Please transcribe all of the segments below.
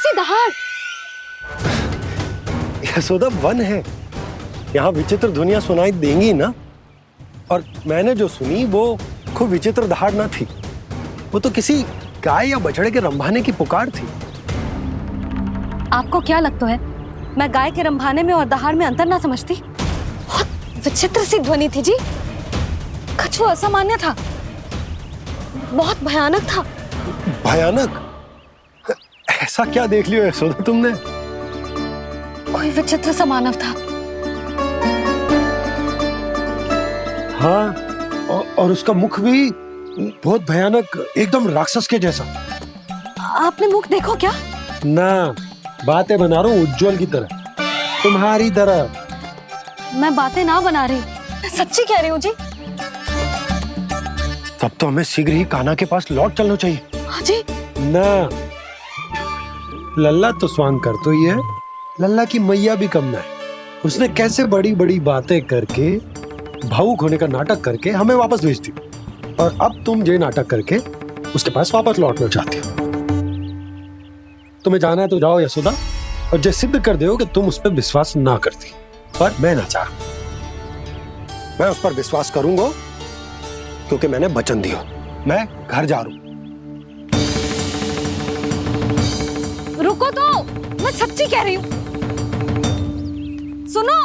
सी दहाड़। यशोदा वन है, यहाँ विचित्र ध्वनियां सुनाई देंगी ना। और मैंने जो सुनी वो खूब विचित्र दहाड़ ना थी, वो तो किसी गाय या बछड़े के रंभाने की पुकार थी। आपको क्या लगता है मैं गाय के रंभाने में और दहाड़ में अंतर ना समझती? बहुत विचित्र सी ध्वनि थी जी, कुछ असामान्य था, बहुत भयानक था। भयानक? ऐसा क्या देख लियो यशोदा तुमने? कोई विचित्र सा मानव था। हाँ, और उसका मुख भी बहुत भयानक, एकदम राक्षस के जैसा। आपने मुख देखो क्या? ना, बातें बना रहा हूँ उज्जवल की तरह, तुम्हारी तरह। मैं बातें ना बना रही, मैं सच्ची कह रही हूँ जी। तब तो हमें शीघ्र ही कान्हा के पास लौट चलना चाहिए। हाँ जी। ना, लल्ला तो स्वांग कर तो ही है, लल्ला की मैया भी कम ना है। उसने कैसे बड़ी बड़ी बातें करके, भावुक होने का नाटक करके हमें वापस भेज दी, और अब तुम ये नाटक करके उसके पास वापस लौटना चाहती हो। तुम्हें जाना है तो जाओ यशोदा, और जो सिद्ध कर दो कि तुम उस पर विश्वास ना करती। पर मैं ना चाह, मैं उस पर विश्वास करूंगा क्योंकि मैंने वचन दिया। मैं घर जा रहा हूं। रुको तो, मैं सच्ची कह रही हूँ, सुनो।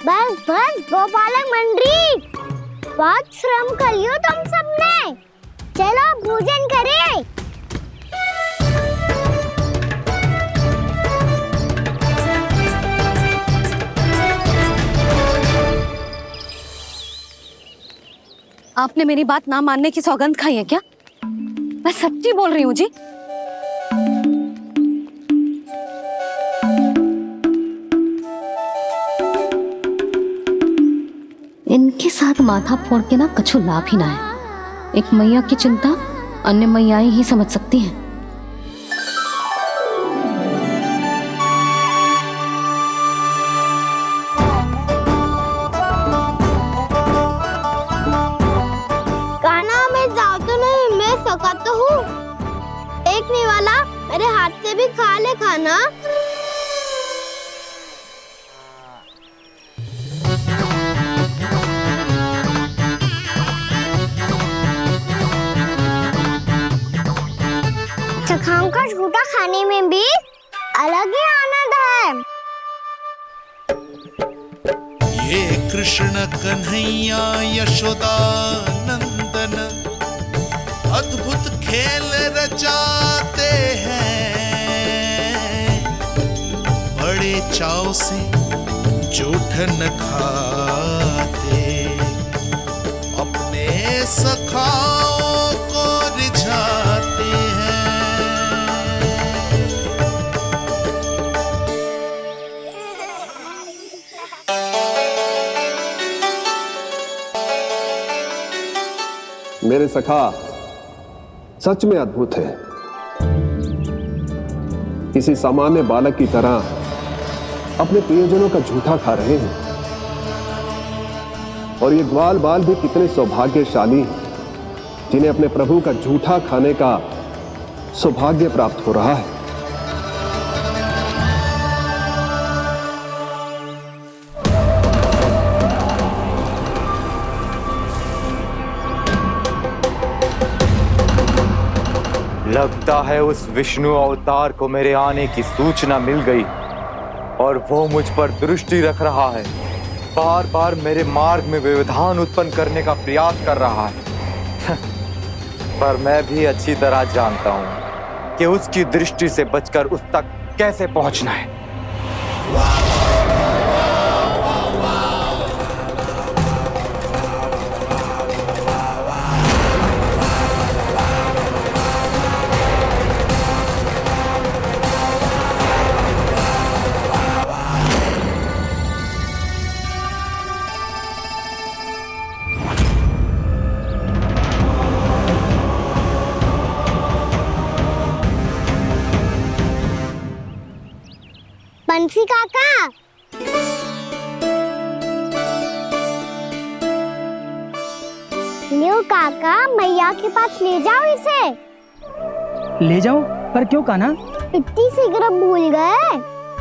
बस बस गोपालक मंडली, बहुत श्रम कर लियो तुम सबने, चलो भोजन करें। आपने मेरी बात ना मानने की सौगंध खाई है क्या? मैं सच्ची बोल रही हूँ जी। इनके साथ माथा फोड़ के ना कछु लाभ ही ना है। एक मैया की चिंता अन्य मैयाएं ही समझ सकती हैं। कान्हा मैं जाऊँ तो नहीं, मैं सका तो हूँ, देखने वाला मेरे हाथ से भी खा ले खाना। चखाओं का झूठा खाने में भी अलग ही आनंद है। ये कृष्ण कन्हैया यशोदा नंदन अद्भुत खेल रचाते हैं, बड़े चाव से जूठन खाते, अपने सखाओं को रिझाते हैं। मेरे सखा सच में अद्भुत है। किसी सामान्य बालक की तरह अपने प्रियजनों का झूठा खा रहे हैं, और ये ग्वाल बाल भी कितने सौभाग्यशाली हैं जिन्हें अपने प्रभु का झूठा खाने का सौभाग्य प्राप्त हो रहा है। लगता है उस विष्णु अवतार को मेरे आने की सूचना मिल गई और वो मुझ पर दृष्टि रख रहा है। बार बार मेरे मार्ग में व्यवधान उत्पन्न करने का प्रयास कर रहा है। पर मैं भी अच्छी तरह जानता हूं कि उसकी दृष्टि से बचकर उस तक कैसे पहुंचना है। तुलसी काका। लियो काका, मैया के पास ले जाओ इसे। ले जाओ? पर क्यों कान्हा? इतनी शीघ्र भूल गए?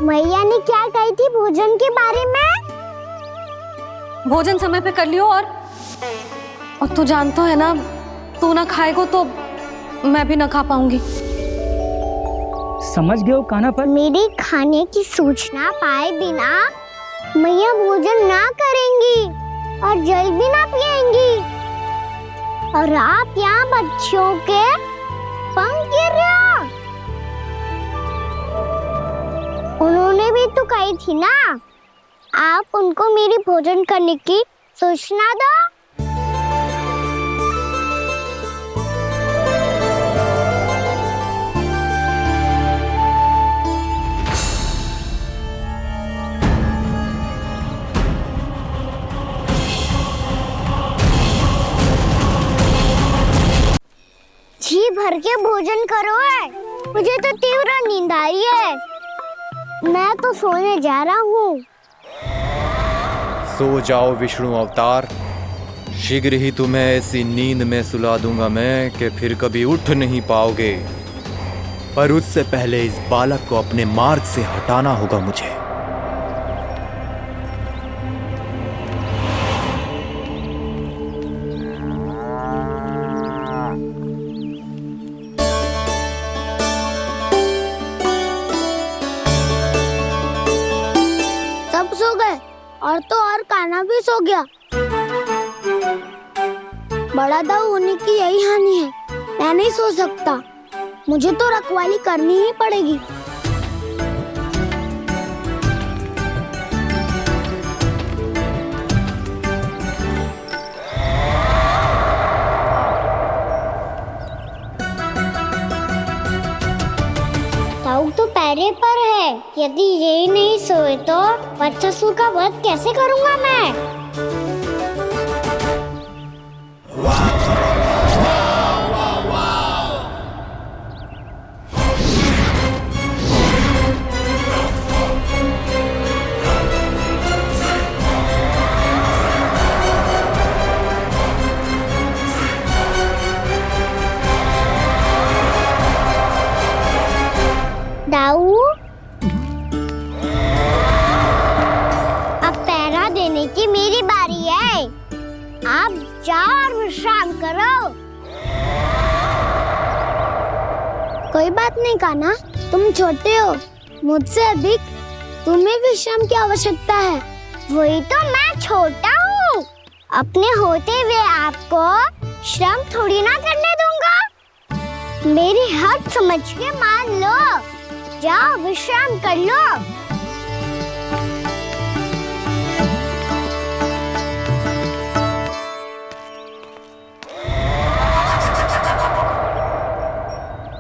मैया ने क्या कही थी भोजन के बारे में? भोजन समय पे कर लियो। और तू जानता है ना, तू ना खाएगो तो मैं भी ना खा पाऊंगी। समझ गए हो कान्हा? पर मेरे खाने की सूचना पाए बिना मैया भोजन ना करेंगी और जल भी ना पिएंगी। और आप यहाँ बच्चों के पंख गिर रहे हो। उन्होंने भी तो कही थी ना, आप उनको मेरी भोजन करने की सूचना दो। जी भर के भोजन करो है, मुझे तो तीव्र नींद आ रही है। मैं तो सोने जा रहा हूँ। सो जाओ विष्णु अवतार, शीघ्र ही तुम्हें ऐसी नींद में सुला दूंगा मैं कि फिर कभी उठ नहीं पाओगे। पर उससे पहले इस बालक को अपने मार्ग से हटाना होगा मुझे। सब सो गए और तो और कान्हा भी सो गया। बड़ा दाऊ होने की यही हानि है। मैं नहीं सो सकता, मुझे तो रखवाली करनी ही पड़ेगी। दाऊ तो पैरे पर है। यदि यही नहीं सोए तो बच्चासुर का वध कैसे करूंगा मैं? दाऊ, अब पहरा देने की मेरी बारी है। आप जाओ और विश्राम करो। कोई बात नहीं कान्हा, तुम छोटे हो, मुझसे अधिक तुम्हें विश्राम की आवश्यकता है। वही तो, मैं छोटा हूँ, अपने होते हुए आपको श्रम थोड़ी ना करने दूंगा। मेरी हद समझ के मान लो। जाओ विश्राम कर लो।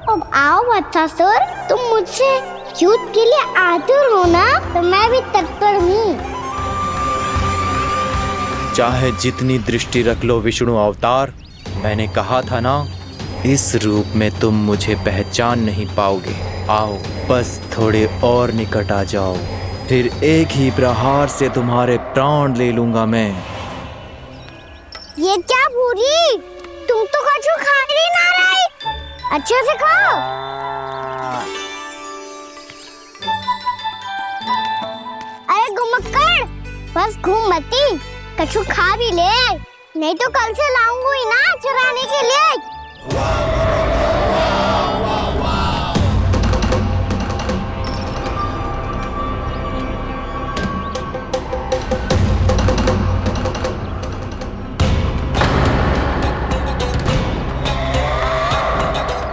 अब आओ बच्चासुर, तुम मुझसे युद्ध के लिए आतुर हो ना, तो मैं भी तत्पर हूँ। चाहे जितनी दृष्टि रख लो विष्णु अवतार, मैंने कहा था ना, इस रूप में तुम मुझे पहचान नहीं पाओगे। आओ, बस थोड़े और निकट आ जाओ, फिर एक ही प्रहार से तुम्हारे प्राण ले लूंगा मैं। ये क्या भूरी, तुम तो कछु खा ही ना रही। अच्छे से खाओ। अरे घुमक्कड़, बस घूम मती, कछु खा भी ले, नहीं तो कल से लाऊंगी ना चुराने के लिए।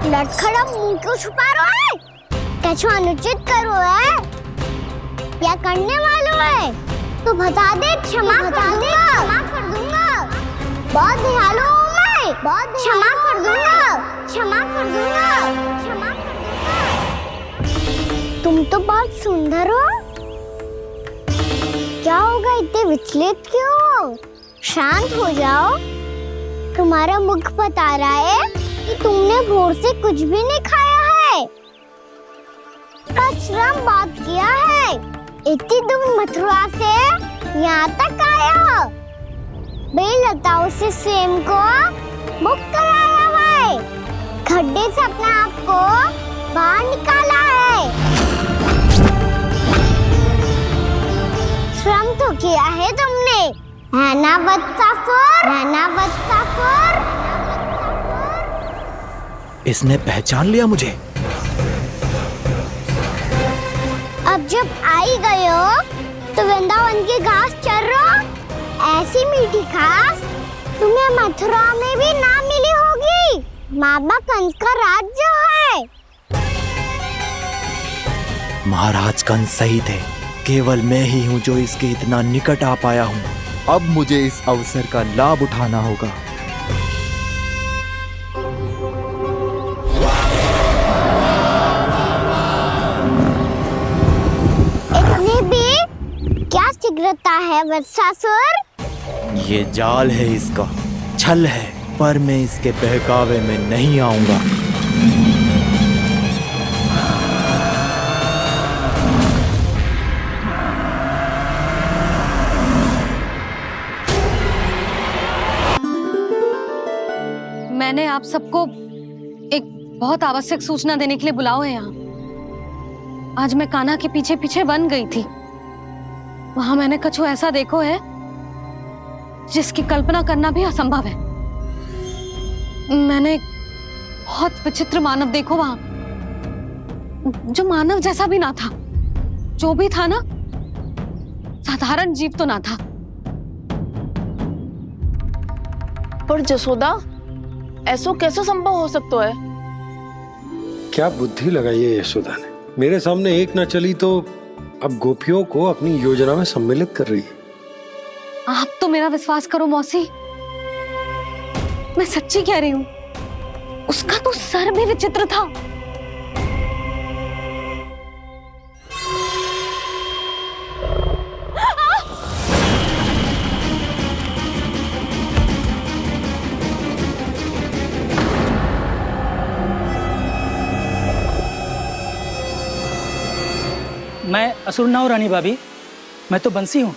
लटखड़ा मुंह क्यों छुपा रहा है? कछु अनुचित करो है या करने वालों है तो बता दे, क्षमा कर दूंगा। बहुत दयालु हूँ मैं, बहुत क्षमा कर दूंगा। तुम तो बहुत सुंदर हो। क्या होगा, इतने विचलित क्यों हो? शांत हो जाओ। तुम्हारा मुख बता रहा है कि तुमने भोर से कुछ भी नहीं खाया है, बस श्रम बहुत किया है। इतनी दूर मथुरा से यहाँ तक आए हो? बेलताओं से सेम को बुक कराया हुआ है, खड्डे से अपने आप को बाहर निकाला है। श्रम तो किया है तुमने, है ना वत्सासुर? है ना वत्सासुर? इसने पहचान लिया मुझे। अब जब आई गए हो तो वृंदावन की घास चर रहो। ऐसी मीठी घास तुम्हें मथुरा में भी ना मिली होगी। मामा कंस का राज्य है। महाराज कंस सही थे, केवल मैं ही हूँ जो इसके इतना निकट आ पाया हूँ। अब मुझे इस अवसर का लाभ उठाना होगा। इतनी भी क्या शीघ्रता है वत्सासुर? ये जाल है इसका, छल है, पर मैं इसके बहकावे में नहीं आऊंगा। मैंने आप सबको एक बहुत आवश्यक सूचना देने के लिए बुलाओ है यहाँ। आज मैं कान्हा के पीछे पीछे वन गई थी। वहां मैंने कछु ऐसा देखो है जिसकी कल्पना करना भी असंभव है। मैंने एक बहुत विचित्र मानव देखो वहां, जो मानव जैसा भी ना था। जो भी था ना, साधारण जीव तो ना था। पर जसोदा, ऐसो कैसे संभव हो सकता है? क्या बुद्धि लगाई है यशोदा ने। मेरे सामने एक ना चली तो अब गोपियों को अपनी योजना में सम्मिलित कर रही है। आप तो मेरा विश्वास करो मौसी, मैं सच्ची कह रही हूं। उसका तो सर भी विचित्र था। मैं असुर ना हूँ रानी भाभी, मैं तो बंसी हूँ।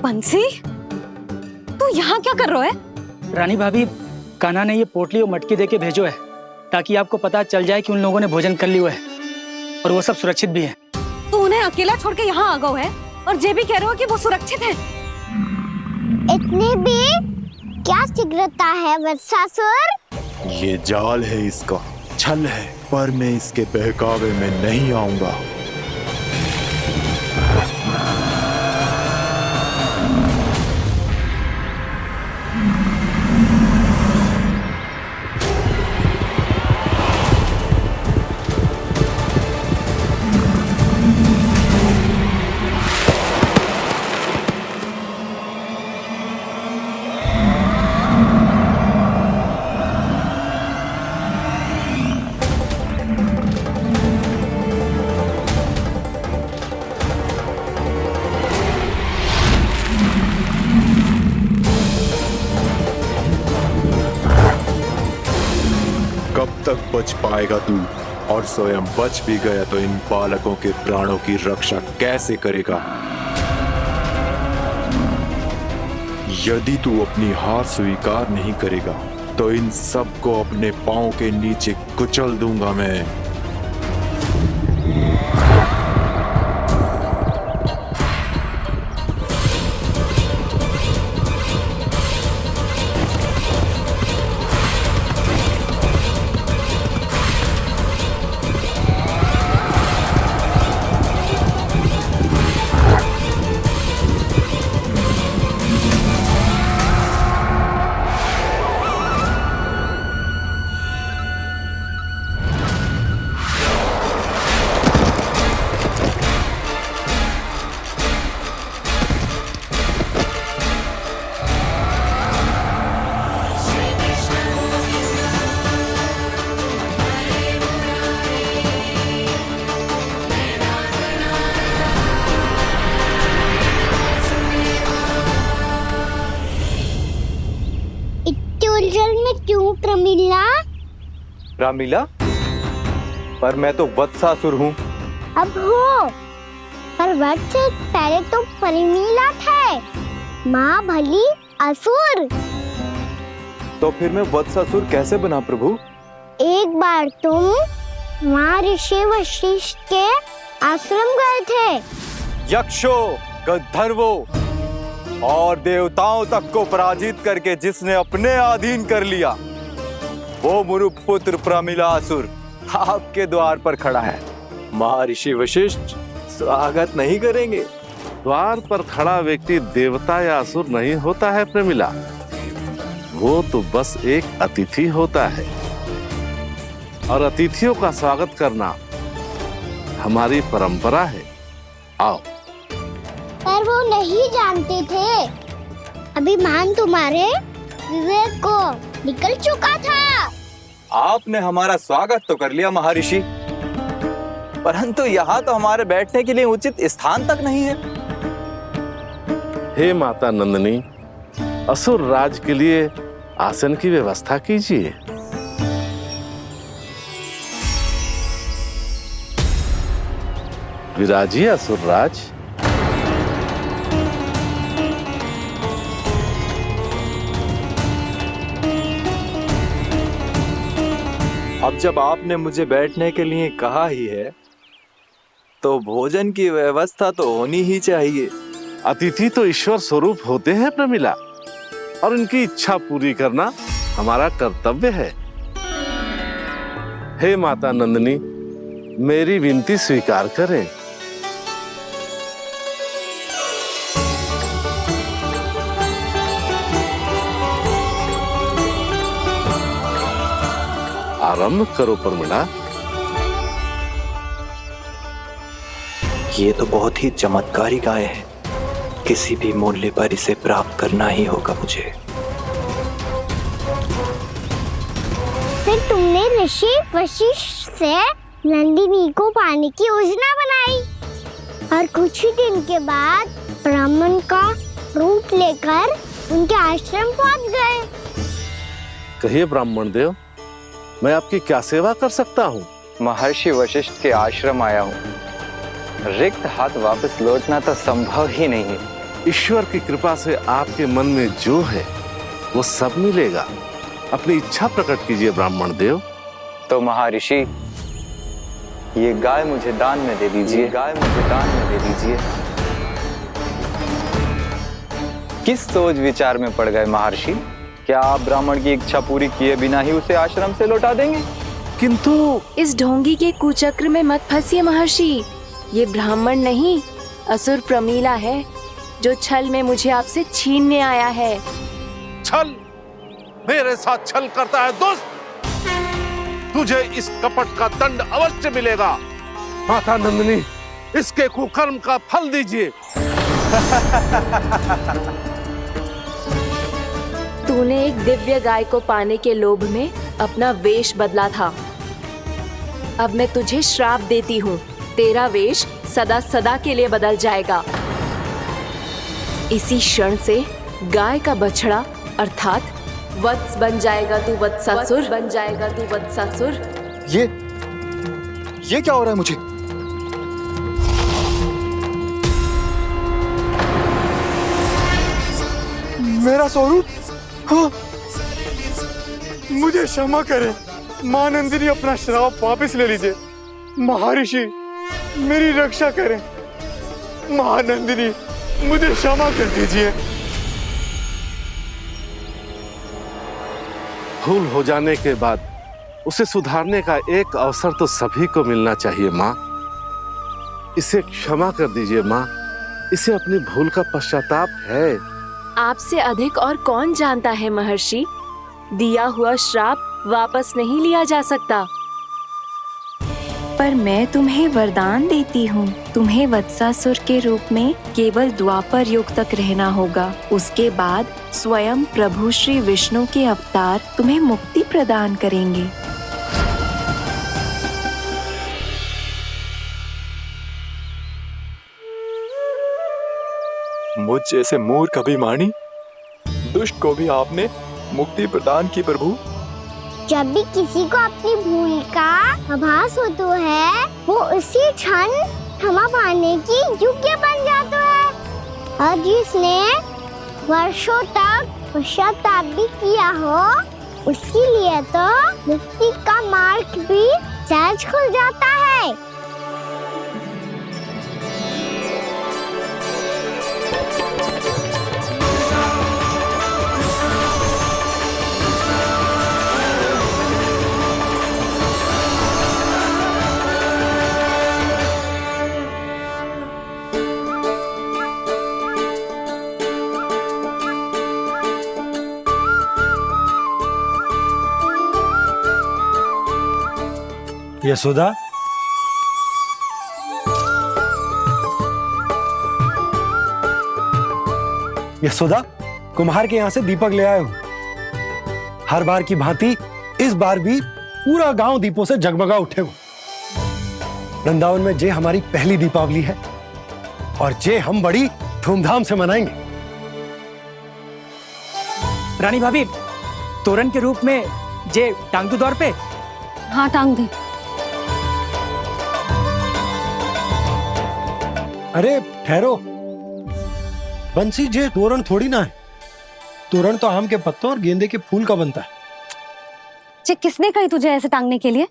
बंसी, तू यहाँ क्या कर रहा है? रानी भाभी, कान्हा ने ये पोटली और मटकी देके भेजो है ताकि आपको पता चल जाए कि उन लोगों ने भोजन कर लिया है और वो सब सुरक्षित भी है। तू उन्हें अकेला छोड़ के यहाँ आ गया है और ये भी कह रहे हो कि वो सुरक्षित है। इतनी भी क्या शीघ्रता है वत्सासुर? ये जाल है इसका, छल है, पर मैं इसके बहकावे में नहीं आऊंगा। कब तक बच पाएगा तू? और स्वयं बच भी गया तो इन बालकों के प्राणों की रक्षा कैसे करेगा? यदि तू अपनी हार स्वीकार नहीं करेगा तो इन सबको अपने पांव के नीचे कुचल दूंगा मैं। उलझन में क्यों प्रमिला? रामीला, पर मैं तो वत्सासुर हूँ। अब हो, पर वक्त से पहले तो परिमीला थे, माँ भली असुर। तो फिर मैं वत्सासुर कैसे बना प्रभु? एक बार तुम महर्षि वशिष्ठ के आश्रम गए थे। यक्षों, गंधर्वों और देवताओं तक को पराजित करके जिसने अपने अधीन कर लिया, वो मुरुपुत्र प्रमिलासुर आपके द्वार पर खड़ा है। महर्षि वशिष्ठ स्वागत नहीं करेंगे? द्वार पर खड़ा व्यक्ति देवता या असुर नहीं होता है प्रमिला, वो तो बस एक अतिथि होता है, और अतिथियों का स्वागत करना हमारी परंपरा है। आओ। पर वो नहीं जानते थे, अभिमान तुम्हारे विवेक को निकल चुका था। आपने हमारा स्वागत तो कर लिया महर्षि, परंतु यहाँ तो हमारे बैठने के लिए उचित स्थान तक नहीं है। हे माता नंदिनी, असुर राज के लिए आसन की व्यवस्था कीजिए। विराजिए असुर राज। अब जब आपने मुझे बैठने के लिए कहा ही है, तो भोजन की व्यवस्था तो होनी ही चाहिए। अतिथि तो ईश्वर स्वरूप होते हैं प्रमिला, और उनकी इच्छा पूरी करना हमारा कर्तव्य है। हे माता नंदिनी, मेरी विनती स्वीकार करें। आरंभ करो प्रमिला। ये तो बहुत ही चमत्कारी गाय है, किसी भी मूल्य पर इसे प्राप्त करना ही होगा मुझे। फिर तुमने ऋषि वशिष्ठ से नंदिनी को पाने की योजना बनाई, और कुछ ही दिन के बाद ब्राह्मण का रूप लेकर उनके आश्रम पहुंच गए। कहिए ब्राह्मण देव, मैं आपकी क्या सेवा कर सकता हूँ? महर्षि वशिष्ठ के आश्रम आया हूँ, रिक्त हाथ वापस लौटना तो संभव ही नहीं है। ईश्वर की कृपा से आपके मन में जो है वो सब मिलेगा। अपनी इच्छा प्रकट कीजिए ब्राह्मण देव। तो महर्षि, ये गाय मुझे दान में दे दीजिए। गाय मुझे दान में दे दीजिए। किस सोच विचार में पड़ गए महर्षि? क्या आप ब्राह्मण की इच्छा पूरी किए बिना ही उसे आश्रम से लौटा देंगे? किंतु इस ढोंगी के कुचक्र में मत फंसिए महर्षि। ये ब्राह्मण नहीं, असुर प्रमीला है, जो छल में मुझे आपसे छीनने आया है। छल? मेरे साथ छल करता है दुष्ट? तुझे इस कपट का दंड अवश्य मिलेगा। माता नंदिनी, इसके कुकर्म का फल दीजिए। तूने एक दिव्य गाय को पाने के लोभ में अपना वेश बदला था। अब मैं तुझे श्राप देती हूँ, तेरा वेश सदा सदा के लिए बदल जाएगा। इसी क्षण से गाय का बछड़ा अर्थात वत्स बन जाएगा तू वत्सासुर। बन जाएगा तू वत्सासुर। ये क्या हो रहा है मुझे? मेरा स्वरूप? हाँ। मुझे क्षमा करें मां नंदिनी, अपना श्राप वापस ले लीजिए। महर्षि, मेरी रक्षा करें। मां नंदिनी, मुझे क्षमा कर दीजिए। भूल हो जाने के बाद उसे सुधारने का एक अवसर तो सभी को मिलना चाहिए माँ। इसे क्षमा कर दीजिए माँ, इसे अपनी भूल का पश्चाताप है। आपसे अधिक और कौन जानता है महर्षि, दिया हुआ श्राप वापस नहीं लिया जा सकता। पर मैं तुम्हें वरदान देती हूँ, तुम्हें वत्सासुर के रूप में केवल द्वापर युग तक रहना होगा। उसके बाद स्वयं प्रभु श्री विष्णु के अवतार तुम्हें मुक्ति प्रदान करेंगे। मुझ जैसे मूर्ख अभिमानी दुष्ट को भी आपने मुक्ति प्रदान की प्रभु। जब भी किसी को अपनी भूल का आभास होता है, वो उसी क्षण क्षमा पाने की योग्य बन जाता है। और जिसने वर्षों तक पश्चाताप भी किया हो, उसके लिए तो मुक्ति का मार्ग भी सहज खुल जाता है। यशोदा, यशोदा, कुम्हार के यहाँ से दीपक ले आए हूं। हर बार की भांति इस बार भी पूरा गांव दीपों से जगमगा उठे हो। वृंदावन में जे हमारी पहली दीपावली है और जे हम बड़ी धूमधाम से मनाएंगे। रानी भाभी, तोरण के रूप में जे टांग दो दौर पे। हाँ, टांग दे। अरे ठहरो बंसी, जे तोरण थोड़ी ना है। तोरण तो आम के पत्तों और गेंदे के फूल का बनता है। जे किसने कही तुझे ऐसे टांगने के लिए?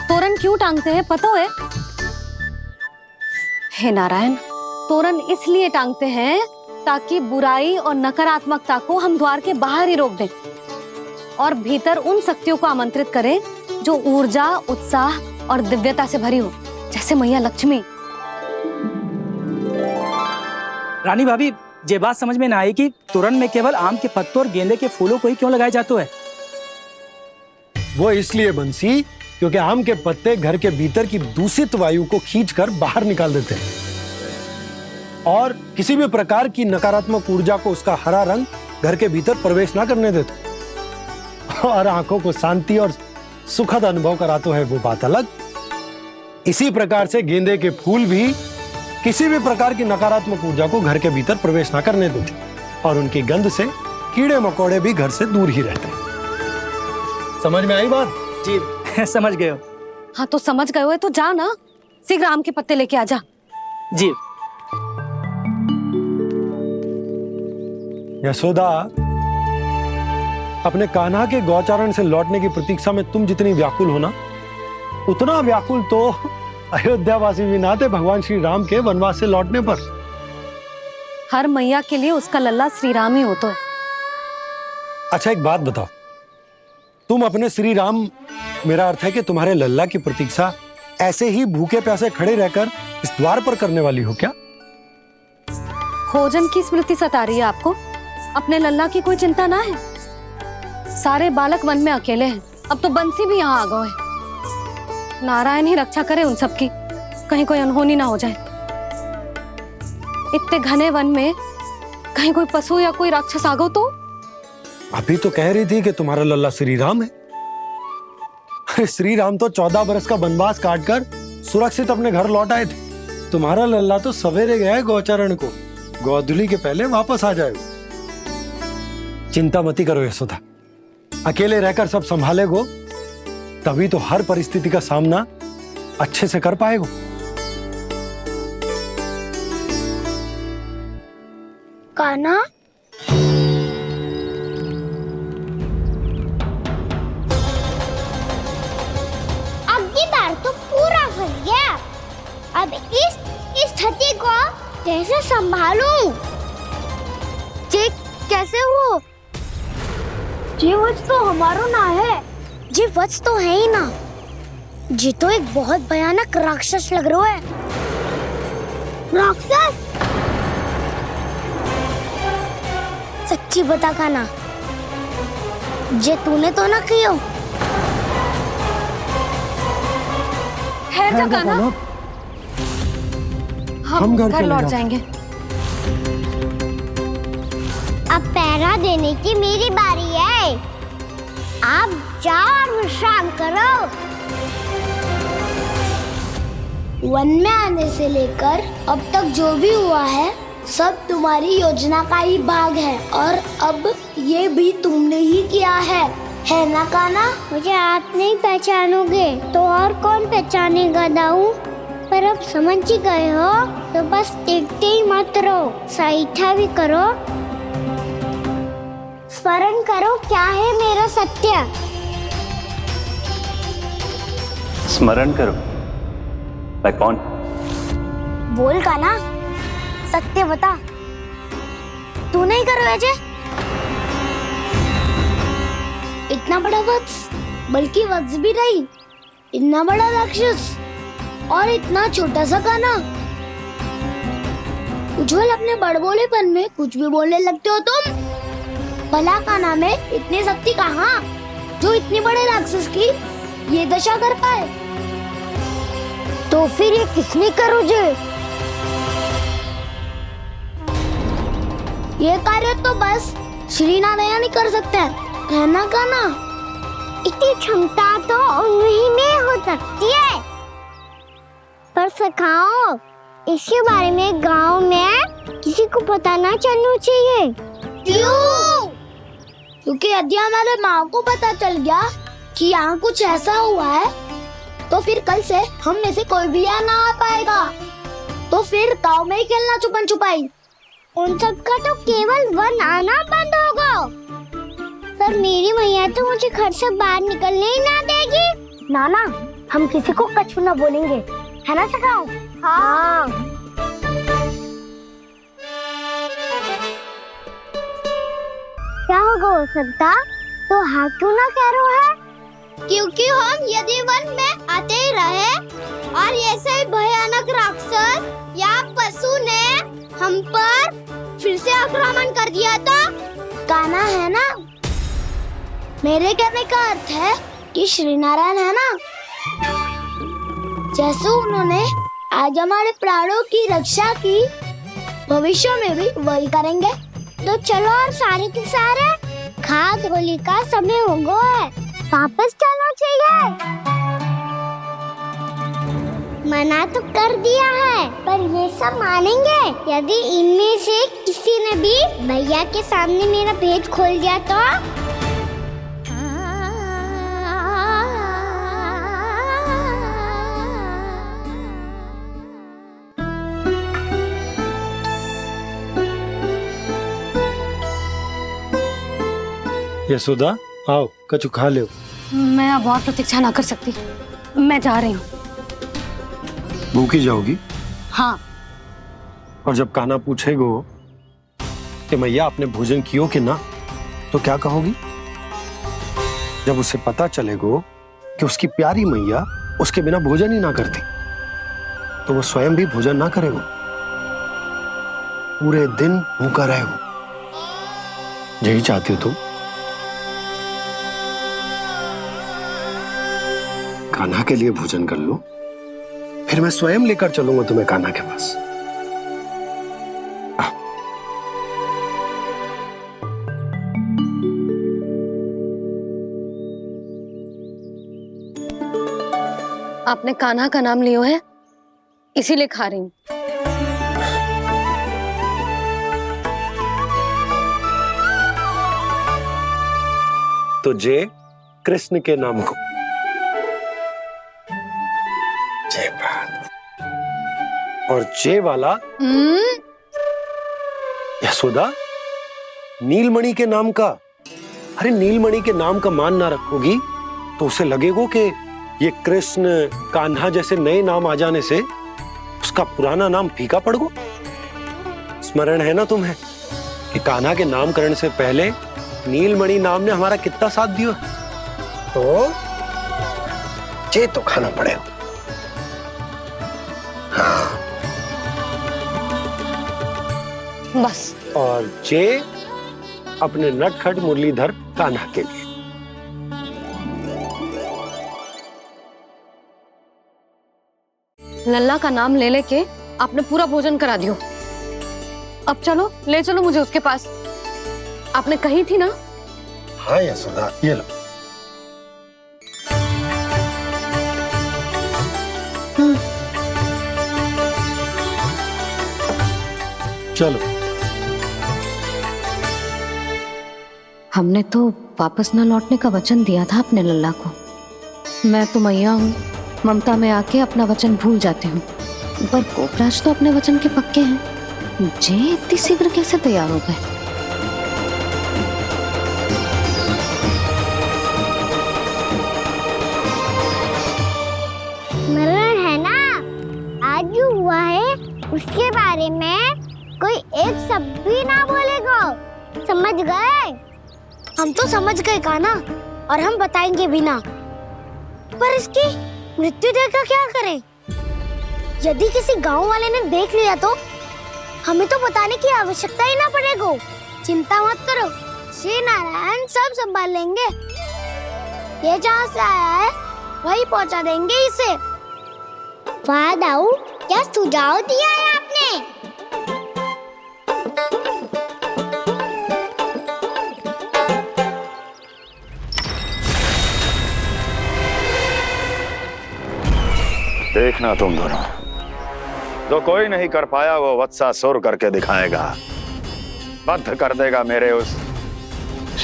तोरण क्यों टांगते हैं पता है? हे नारायण, तोरण इसलिए टांगते हैं ताकि बुराई और नकारात्मकता को हम द्वार के बाहर ही रोक दें और भीतर उन शक्तियों को आमंत्रित करें जो ऊर्जा, उत्साह और दिव्यता से भरी हो, जैसे मैया लक्ष्मी। रानी भाभी, ये बात समझ में ना आई कि तोरण में केवल आम के पत्तों और गेंदे के फूलों को ही क्यों लगाया जाता है? वो इसलिए बंसी, क्योंकि आम के पत्ते घर के भीतर की दूषित वायु को खींचकर बाहर निकाल देते हैं और किसी भी प्रकार की नकारात्मक ऊर्जा को उसका हरा रंग घर के भीतर प्रवेश ना करने देते और आंखों को शांति और सुखद अनुभव कराता है, वो बात अलग। इसी प्रकार से गेंदे के फूल भी किसी भी प्रकार की नकारात्मक ऊर्जा को घर के भीतर प्रवेश ना करने देते और उनकी गंध से कीड़े मकोड़े भी घर से दूर ही रहते हैं। समझ में आई बात? जी समझ गए हो। हाँ, तो समझ गए हो तो जा ना, शीघ्र आम के पत्ते लेके आ जा। जी। यशोदा, अपने कान्हा के गौचारण से लौटने की प्रतीक्षा में तुम जितनी व्याकुल हो ना, उतना व्याकुल तो अयोध्यावासी भी ना थे भगवान श्री राम के वनवास से लौटने पर। हर मैया के लिए उसका लल्ला श्री राम ही होता है। अच्छा, एक बात बताओ, तुम अपने श्री राम, मेरा अर्थ है कि तुम्हारे लल्ला की प्रतीक्षा ऐसे ही भूखे प्यासे खड़े रहकर इस द्वार पर करने वाली हो क्या? भोजन की स्मृति सता रही है आपको? अपने लल्ला की कोई चिंता ना है। सारे बालक वन में अकेले हैं, अब तो बंसी भी यहाँ आ गए हैं। नारायण ही रक्षा करे उन सबकी, कहीं कोई अनहोनी ना हो जाए। इतने घने वन में कहीं कोई पशु या कोई राक्षस आ गो तो? अभी तो कह रही थी कि तुम्हारा लल्ला श्री राम है। अरे श्री राम तो 14 बरस का वनवास काटकर सुरक्षित अपने घर लौट आए थे। तुम्हारा लल्ला तो सवेरे गया है गौचरण को, गोधूली के पहले वापस आ जाएगा। चिंता मती करो यशोदा, अकेले रहकर सब संभालेगो तभी तो हर परिस्थिति का सामना अच्छे से कर पाएगो। कान्हा, अब की बार तो पूरा फंस गया। अब इस स्थिति को कैसे संभालूं? जी कैसे हो? जी वच तो हमारो ना है। जी वच तो है ही ना। जी तो एक बहुत भयानक राक्षस लग रहा है। राक्षस? सच्ची बता कान्हा, जे तूने तो ना कियो? है जा कान्हा, हम घर लौट जाएंगे। अब पहरा देने की मेरी बारी है। आप जाओ और विश्राम करो। वन में आने से लेकर अब तक जो भी हुआ है सब तुम्हारी योजना का ही भाग है और अब ये भी तुमने ही किया है ना काना? मुझे आप नहीं पहचानोगे तो और कौन पहचानेगा दाऊ? पर अब समझ ही गए हो तो बस देखते ही मत रहो, सईठा भी करो, स्मरण करो क्या है मेरा सत्य। स्मरण करो? मैं कौन? बोल काना, सत्य बता। तू नहीं करो अजय? इतना बड़ा वत्स, बल्कि वत्स भी नहीं, इतना बड़ा राक्षस और इतना छोटा सा काना। उज्जवल अपने बड़बोलेपन में कुछ भी बोलने लगते हो तुम। भला काना में इतनी शक्ति कहाँ जो इतने बड़े राक्षस की ये दशा कर पाए? तो फिर ये किसने करो जे? ये कार्य तो बस श्री नारायण ही कर सकते हैं, है ना काना? इतनी क्षमता तो उन्हीं में हो सकती है, पर सखाओ इसके बारे में गांव में किसी को पता ना चलना चाहिए। क्यों? क्योंकि यदि हमारे माँ को पता चल गया कि यहाँ कुछ ऐसा हुआ है तो फिर कल से हम में से कोई भी यहाँ ना आ पाएगा। तो फिर गांव में ही खेलना छुपन छुपाई। उन सब का तो केवल वन आना बंद होगा। पर मेरी मैया तो मुझे घर से बाहर निकलने ही ना देगी। नाना, हम किसी को कछु ना बोलेंगे, है ना सखाओ? हाँ। क्या होगा हो सकता? तो हाँ क्यों ना कह रहा है? क्योंकि हम यदि वन में आते ही रहे और ऐसे ही भयानक राक्षस या पशु ने हम पर फिर से आक्रमण कर दिया तो काना, है ना? मेरे कहने का अर्थ है कि श्री नारायण है ना, जैसे उन्होंने आज हमारे प्राणों की रक्षा की, भविष्य में भी वही करेंगे। तो चलो और सारे के सारे खाद होली का समय हो गया है, वापस चलना चाहिए। मना तो कर दिया है, पर ये सब मानेंगे यदि इनमें से किसी ने भी भैया के सामने मेरा भेद खोल दिया तो? यशोदा, आओ कछु खा लो। मैं अब और प्रतीक्षा ना कर सकती, मैं जा रही हूँ। भूखी जाओगी? हाँ। और जब कान्हा पूछेगो कि मैया आपने भोजन कियो कि ना, तो क्या कहोगी? जब उसे पता चलेगो कि उसकी प्यारी मैया उसके बिना भोजन ही ना करती, तो वो स्वयं भी भोजन ना करेगो, पूरे दिन भूखा रहेगो। यही चाहती हो तुम? कान्हा के लिए भोजन कर लो, फिर मैं स्वयं लेकर चलूंगा तुम्हें कान्हा के पास। आपने कान्हा का नाम लियो है, इसीलिए खा रही हूँ। तो जय कृष्ण के नाम को। जय बात। और जय वाला यशोदा, नीलमणि के नाम का। अरे नीलमणि के नाम का मान ना रखोगी तो उसे लगेगा कि ये कृष्ण कान्हा जैसे नए नाम आ जाने से उसका पुराना नाम फीका पड़ गो। स्मरण है ना तुम्हें कि कान्हा के नामकरण से पहले नीलमणि नाम ने हमारा कितना साथ दिया? तो जे तो खाना पड़ेगा। हाँ। बस। और जे अपने नटखट मुरलीधर कान्हा के लिए। लल्ला का नाम ले लेके आपने पूरा भोजन करा दियो। अब चलो, ले चलो मुझे उसके पास। आपने कही थी ना? हाँ यशोदा, ये लो। चलो। हमने तो वापस न लौटने का वचन दिया था अपने लल्ला को। मैं तो मैया हूँ, ममता में आके अपना वचन भूल जाती हूँ, पर गोपराज तो अपने वचन के पक्के हैं। जे इतनी शीघ्र कैसे तैयार हो गए? मरण है ना, आज जो हुआ है उसके बारे में कोई एक शब्द भी ना बोलेगा, समझ गए? हम तो समझ गए कान्हा, और हम बताएंगे भी ना। पर इसकी मृत्यु देखकर क्या करें? यदि किसी गांव वाले ने देख लिया तो हमें तो बताने की आवश्यकता ही ना पड़ेगा। चिंता मत करो, श्री नारायण सब संभाल लेंगे। ये जहाँ से आया है वही पहुँचा देंगे इसे। वाह दाऊ, क्या सुझाव दिया है आपने? देखना तुम दोनों, जो कोई नहीं कर पाया वो वत्सासुर करके दिखाएगा। बद्ध कर देगा मेरे उस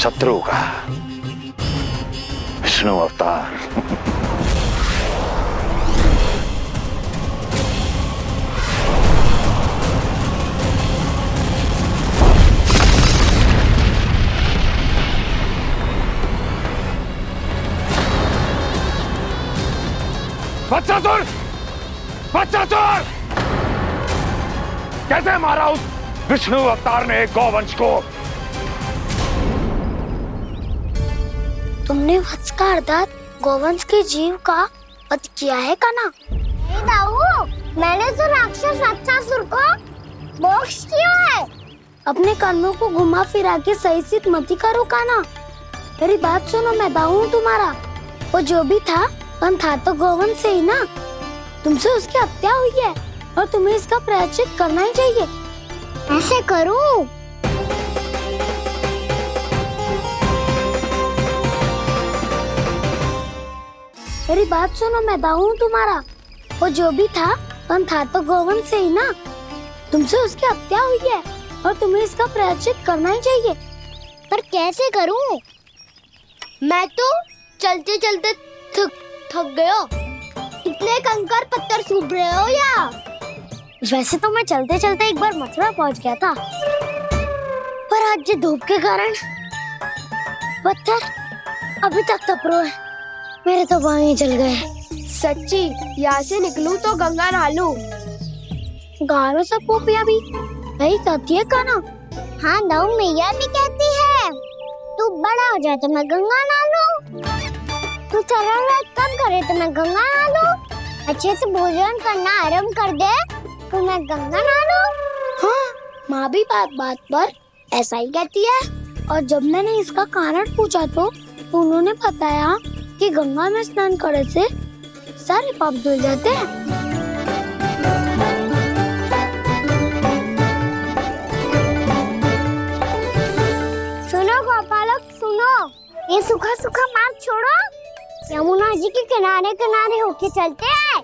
शत्रु का विष्णु अवतार। वत्सासुर! वत्सासुर! कैसे मारा उस विष्णु अवतार ने गौवंश को? तुमने वत्स का अर्थात गौवंश के जीव का वध किया है कान्हा? नहीं दाऊ, मैंने तो राक्षस वत्सासुर को मोक्ष दिया है। अपने कर्मों को घुमा फिरा के सही सिद्ध मत करो कान्हा। मेरी बात सुनो, मैं दाऊ हूँ तुम्हारा। वो जो भी था था तो गौवंश से ही ना। तुमसे उसकी हत्या हुई है और तुम्हें इसका प्रायश्चित करना ही चाहिए। ऐसे करूं? मेरी बात सुनो, मैं दाऊ हूँ तुम्हारा। वो जो भी था तो गौवंश से ही ना। तुमसे उसकी हत्या हुई है और तुम्हें इसका प्रायश्चित करना ही चाहिए। पर कैसे करूं? मैं तो चलते चलते थक गयो। इतने कंकर पत्थर सूख रहे हो या? वैसे तो मैं चलते चलते एक बार मथुरा पहुंच गया था, पर आज ये धूप के कारण पत्थर अभी तक तप रहे हैं। मेरे तो पाँव ही जल गए। सच्ची, यहाँ से निकलूं तो गंगा नहा लूं। गारों सब पोपिया भी वही कहती है कान्हा। हाँ दाऊ, मैया भी कहती है तू बड़ा हो जाए तो मैं गंगा नहा लूं, तू चरण कम करे तो मैं गंगा नहा लूं, अच्छे से भोजन करना आरंभ कर दे तो मैं गंगा नहा लूं। हाँ, माँ भी बात बात पर ऐसा ही कहती है। और जब मैंने इसका कारण पूछा तो उन्होंने बताया कि गंगा में स्नान करने से सारे पाप धुल जाते हैं। सुनो गोपालक, सुनो, ये सूखा सूखा मार्ग छोड़ो, यमुना जी के किनारे किनारे होके चलते हैं,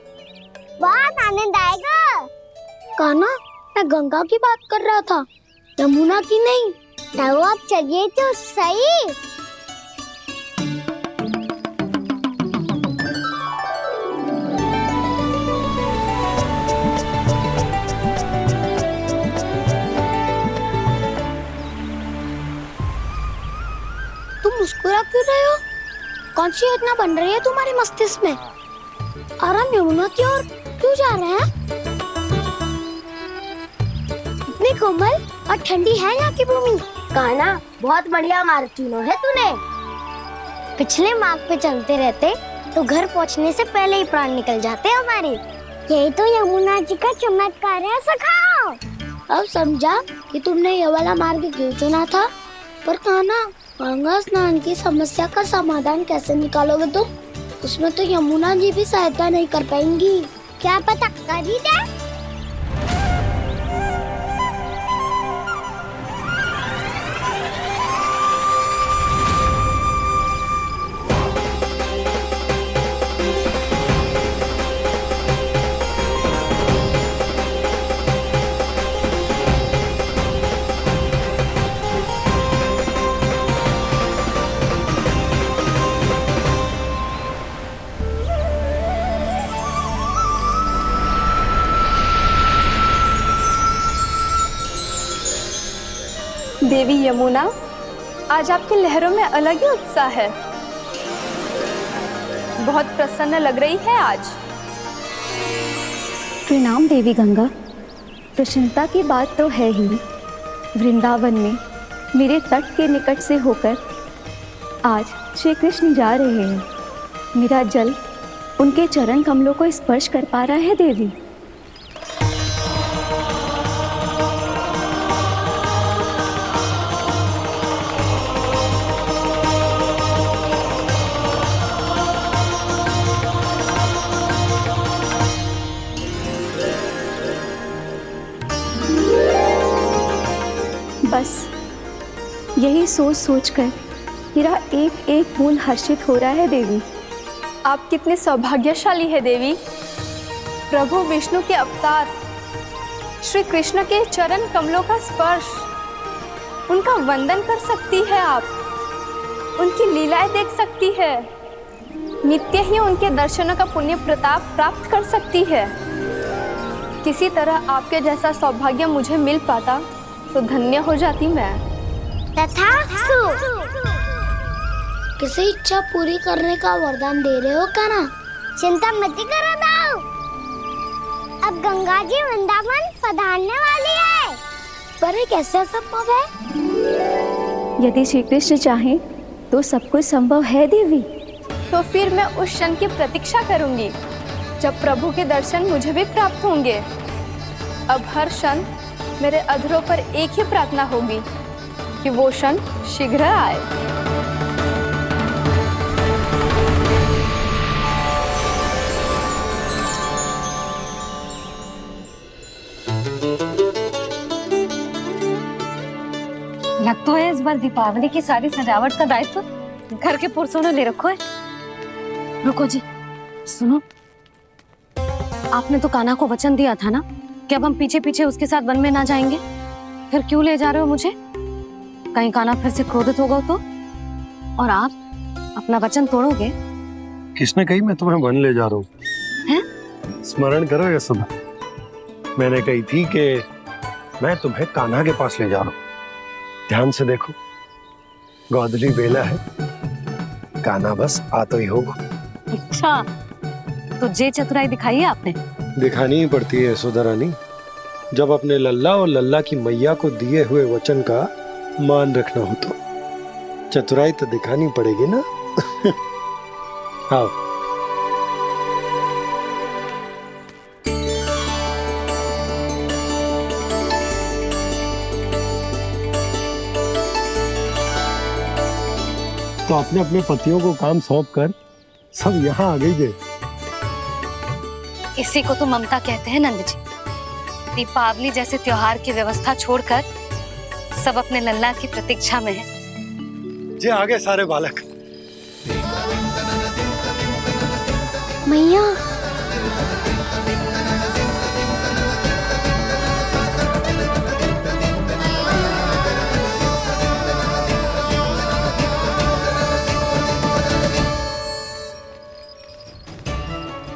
बहुत आनंद आएगा। कान्हा, मैं गंगा की बात कर रहा था, यमुना की नहीं। तो आप चलिए तो सही। तुम मुस्कुरा क्यों रहे हो? कौन सी योजना बन रही है तुम्हारे मस्तिष्क में? और हम यमुना की ओर क्यों जा रहे हैं? इतनी कोमल और ठंडी है यहाँ की भूमि। कान्हा, बहुत बढ़िया मार्ग चुना है तूने। पिछले मार्ग पे चलते रहते तो घर पहुँचने से पहले ही प्राण निकल जाते हमारे। यही तो यमुना जी का चमत्कार है सखाओ। अब समझा कि तुमने ये वाला मार्ग क्यों चुना था। पर कान्हा, गंगा स्नान की समस्या का समाधान कैसे निकालोगे तुम? उसमें तो यमुना जी भी सहायता नहीं कर पाएंगी। क्या पता कर ही दे। देवी यमुना, आज आपकी लहरों में अलग ही उत्साह है। बहुत प्रसन्न लग रही है आज। प्रणाम देवी गंगा। प्रसन्नता की बात तो है ही। वृंदावन में मेरे तट के निकट से होकर आज श्री कृष्ण जा रहे हैं। मेरा जल उनके चरण कमलों को स्पर्श कर पा रहा है देवी। बस यही सोच सोचकर मेरा एक एक फूल हर्षित हो रहा है देवी। आप कितने सौभाग्यशाली है देवी। प्रभु विष्णु के अवतार श्री कृष्ण के चरण कमलों का स्पर्श, उनका वंदन कर सकती है आप, उनकी लीलाएं देख सकती है, नित्य ही उनके दर्शनों का पुण्य प्रताप प्राप्त कर सकती है। किसी तरह आपके जैसा सौभाग्य मुझे मिल पाता तो धन्य हो जाती मैं। तथास्तु। किसी इच्छा पूरी करने का वरदान दे रहे हो कान्हा? चिंता मत करो दाऊ। अब गंगा जी वृंदावन पधारने वाली है। पर ये कैसे संभव है? यदि श्री कृष्ण चाहे तो सब कुछ संभव है देवी। तो फिर मैं उस क्षण की प्रतीक्षा करूंगी जब प्रभु के दर्शन मुझे भी प्राप्त होंगे। अब हर क्षण मेरे अधरों पर एक ही प्रार्थना होगी कि वो क्षण शीघ्र आए। लग तो है इस बार दीपावली की सारी सजावट का दायित्व घर के पुरुषों ने ले रखो है। रुको जी, सुनो, आपने तो कान्हा को वचन दिया था ना कि अब हम पीछे पीछे उसके साथ वन में ना जाएंगे। फिर क्यों ले जा रहे हो मुझे? कहीं कान्हा फिर से क्रोधित होगा तो? और आप अपना वचन तोड़ोगे? किसने कही मैं तुम्हें वन ले जा रहा हूँ? स्मरण करो यशोदा, मैंने कही थी कि मैं तुम्हें कान्हा के पास ले जा रहा हूँ। ध्यान से देखो, गोधली बेला है, कान्हा बस आ तो ही होगा। अच्छा, तो जे चतुराई दिखाई है आपने? दिखानी ही पड़ती है यशोदा रानी, जब अपने लल्ला और लल्ला की मैया को दिए हुए वचन का मान रखना हो तो चतुराई तो दिखानी पड़ेगी ना। आओ। तो अपने अपने पतियों को काम सौंप कर सब यहाँ आ गई है। इसी को तो ममता कहते हैं नंद जी। दीपावली जैसे त्योहार की व्यवस्था छोड़कर सब अपने लल्ला की प्रतीक्षा में है। जे आगे सारे बालक। मैया,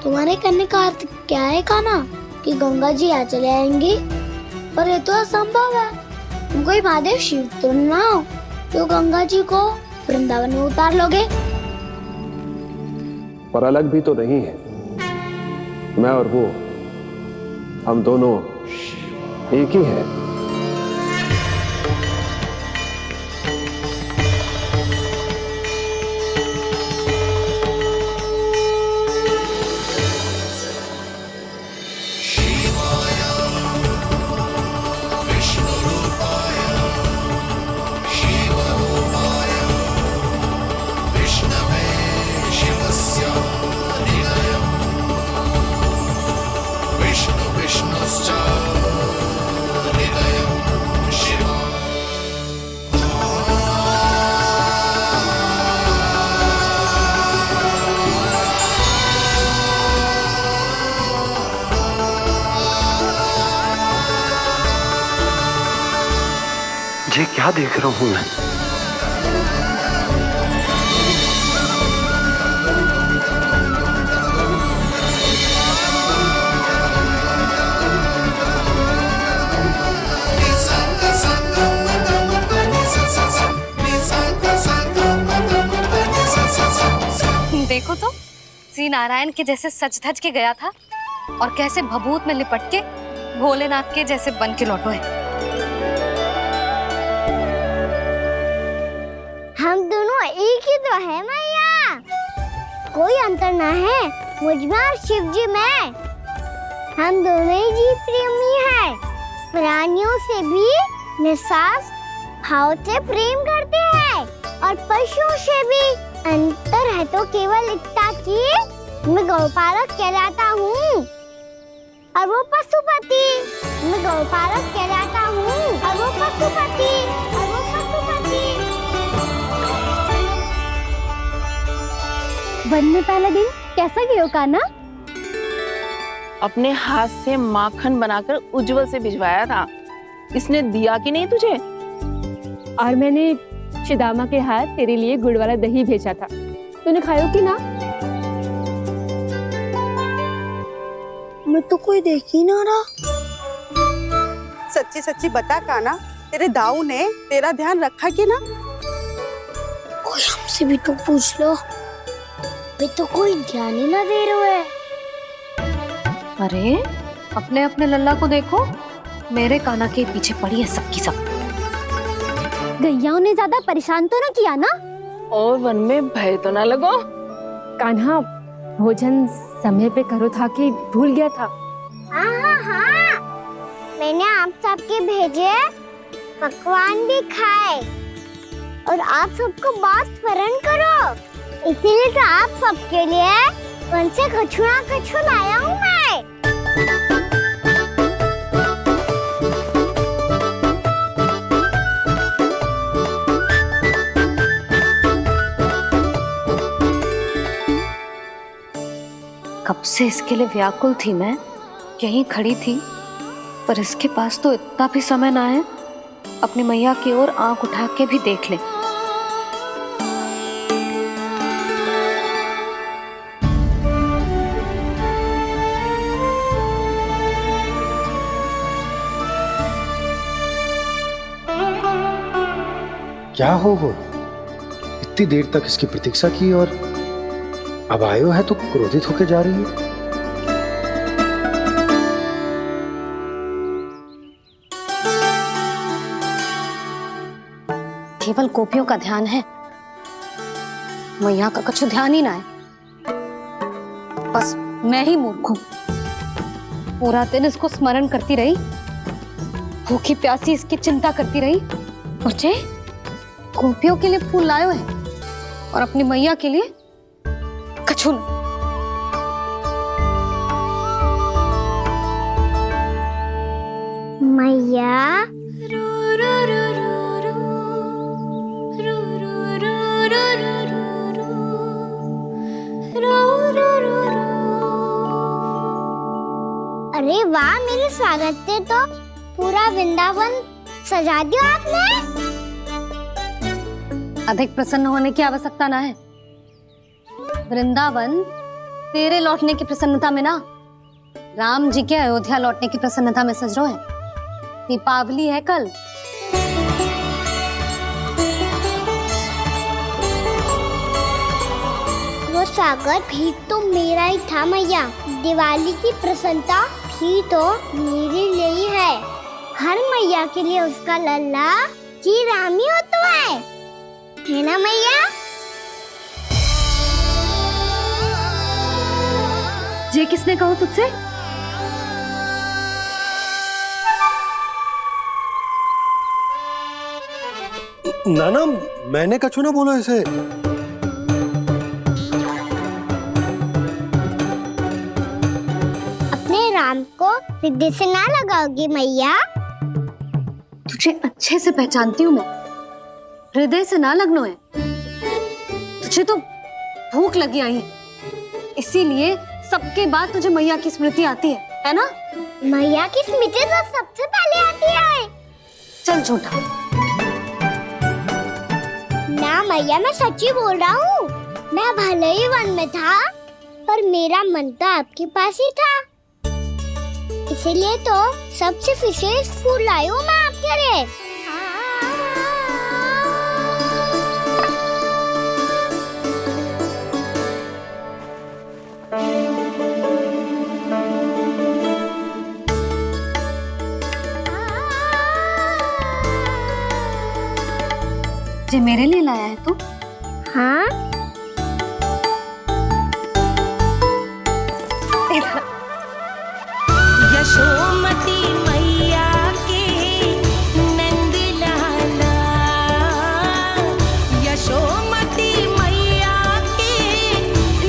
तुम्हारे कहने का अर्थ क्या है कान्हा? कि गंगा जी आ चले आएंगी? पर ये तो असंभव है। तुम कोई महादेव शिव तो ना हो तो गंगा जी को वृंदावन में उतार लोगे? पर अलग भी तो नहीं है। मैं और वो, हम दोनों एक ही हैं। ये क्या देख रहा हूँ मैं? श्री नारायण के जैसे सच धज के गया था और कैसे भभूत में लिपट के भोलेनाथ के जैसे बन के लौटो है। हम दोनों एक ही तो है मैया, कोई अंतर ना है मुझ में और शिव जी में। हम दोनों ही जीव प्रेमी हैं, प्राणियों से भी निस्वार्थ भाव से प्रेम करते हैं और पशुओं से भी। अंतर है तो केवल इतना कि मैं गौपालक कहलाता हूँ और वो पशुपति। मैं गौपालक कहलाता हूँ और वो पशुपति, और वो पशुपति। वन में पहला दिन कैसा गया कान्हा? अपने हाथ से माखन बनाकर उज्जवल से भिजवाया था। इसने दिया कि नहीं तुझे? और मैंने शिदामा के हाथ तेरे लिए गुड़ वाला दही भेजा था, तूने खायो कि ना? मैं तो कोई देख ही ना रहा। सच्ची सच्ची बता कान्हा, तेरे दाऊ ने तेरा ध्यान रखा कि ना? कोई हमसे भी तो पूछ लो, वे तो कोई ध्यान ही ना दे रहे हैं। अरे अपने अपने लल्ला को देखो, मेरे कान्हा के पीछे पड़ी है सबकी सब। गैयाओं ने ज्यादा परेशान तो ना किया ना? और वन में भय तो ना लगो? कान्हा भोजन समय पे करो था कि भूल गया था? हाँ, मैंने आप सबके भेजे पकवान भी खाए और आप सबको बात स्मरण करो, इसीलिए तो आप सबके लिए वन से कछुआ कछु लाया हूँ मैं। कब से इसके लिए व्याकुल थी मैं, यहीं खड़ी थी, पर इसके पास तो इतना भी समय ना है अपनी मैया की ओर आंख उठा के भी देख ले। क्या हो वो? इतनी देर तक इसकी प्रतीक्षा की और अब आयो है तो क्रोधित होकर जा रही है। केवल गोपियों का ध्यान है, मैया का कुछ ध्यान ही ना है। बस मैं ही मूर्ख हूं, पूरा दिन इसको स्मरण करती रही, भूखी प्यासी इसकी चिंता करती रही, और जे गोपियों के लिए फूल लायो है और अपनी मैया के लिए कछु नहीं। मैया अरे वाह, मेरे स्वागत से तो पूरा वृंदावन सजा दिया आपने। अधिक प्रसन्न होने की आवश्यकता ना है। वृंदावन तेरे लौटने की प्रसन्नता में ना, राम जी के अयोध्या लौटने की प्रसन्नता में सज रहे हैं। दीपावली है कल। वो स्वागत भी तो मेरा ही था मैया। दिवाली की प्रसन्नता भी तो मेरे लिए ही है। हर मैया के लिए उसका लल्ला जी राम ही होता है ना मैया? ये किसने कहा तुझसे? नाना, मैंने कछु ना बोला इसे। अपने राम को हृदय से ना लगाओगी मैया? तुझे अच्छे से पहचानती हूँ मैं, हृदय से ना लगनो है। तुझे तो भूख लगी आई है, इसीलिए सबके बाद तुझे मैया की स्मृति आती है ना? मैया की स्मृति तो सबसे पहले आती है। चल झूठा। ना मैया, मैं सच्ची बोल रहा हूँ। मैं भले ही वन में था, पर मेरा मन तो आपके पास ही था, इसीलिए तो सबसे विशेष फूल लाई हूँ मैं आपके लिए। जे मेरे लिए लाया है तू? हाँ, यशोमती मैया के नंद लाला, यशोमती मैया के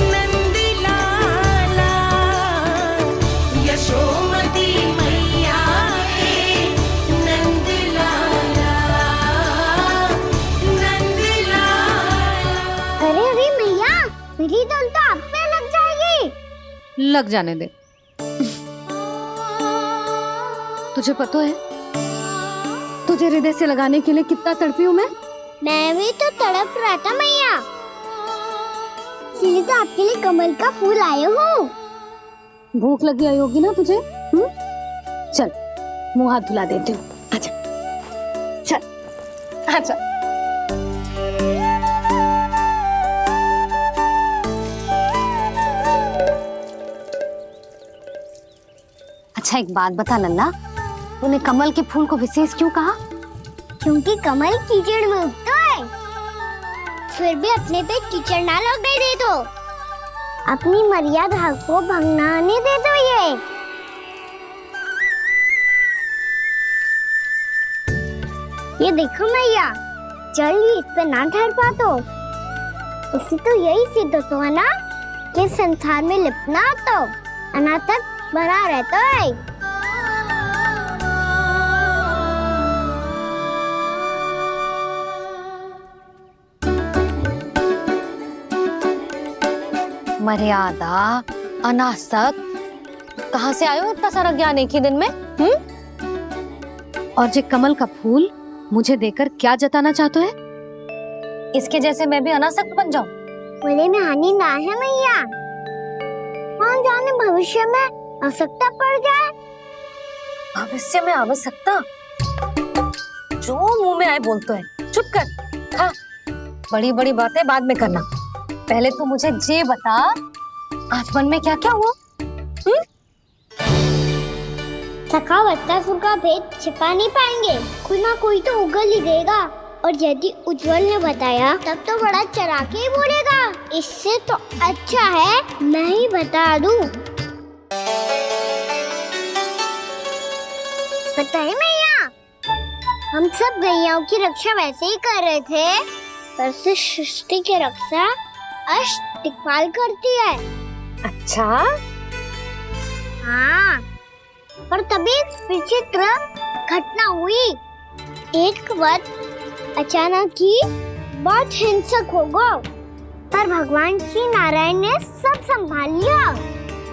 नंद लाला, यशोमती मैया के नंद लाला, नंद लाला। अरे अरे मैया, मेरी धुन तो आप पे लग जाएगी। लग जाने दे। तुझे पता है तुझे हृदय से लगाने के लिए कितना तड़पी हूँ मैं भी तो तड़प रहा था मैया, इसलिए तो आपके लिए कमल का फूल आए हूँ। भूख लगी आई होगी ना तुझे? चल मुंह हाथ धुला देती हूँ। आजा चल आजा। अच्छा एक बात बता लल्ला, तूने कमल के फूल को विशेष क्यों कहा? क्योंकि कमल कीचड़ में उगता है, फिर भी अपने पे कीचड़ ना लगने दे दो, अपनी मर्यादा को भंग ना आने दे दो। ये देखो मैया, जल ही इस पे ना ठहर पा तो इसी तो यही सिद्ध होता है ना कि संसार में लिपना तो अनाथक बना रहता है। मर्यादा, अनासक, कहाँ से आयो इतना सारा ज्ञान एक ही दिन में? और जे कमल का फूल मुझे देकर क्या जताना चाहते है? इसके जैसे मैं भी अनासक्त बन जाऊं? बोले में हानि ना है मैया, कौन जाने भविष्य में आवश्यकता पड़ जाए। भविष्य में आवश्यकता? जो मुंह में आए बोलते हैं, चुप कर। हाँ, बड़ी बड़ी बातें बाद में करना, पहले तू मुझे ये बता आज मन में क्या क्या हुआ? सखा बत्तासुर का भेद छिपा नहीं पाएंगे, कोई ना कोई तो उगल ही देगा, और यदि उज्जवल ने बताया तब तो बड़ा चढ़ा के ही बोलेगा। इससे तो अच्छा है मैं ही बता दूं। बताइए मैया, हम सब गैयाओं की रक्षा वैसे ही कर रहे थे, पर से सृष्टि की रक्षा अष्ट दिक्पाल करती है। अच्छा? हाँ, पर तभी विचित्र घटना हुई। एक वक्त अचानक ही बहुत हिंसक हो गया, पर भगवान श्री नारायण ने सब संभाल लिया।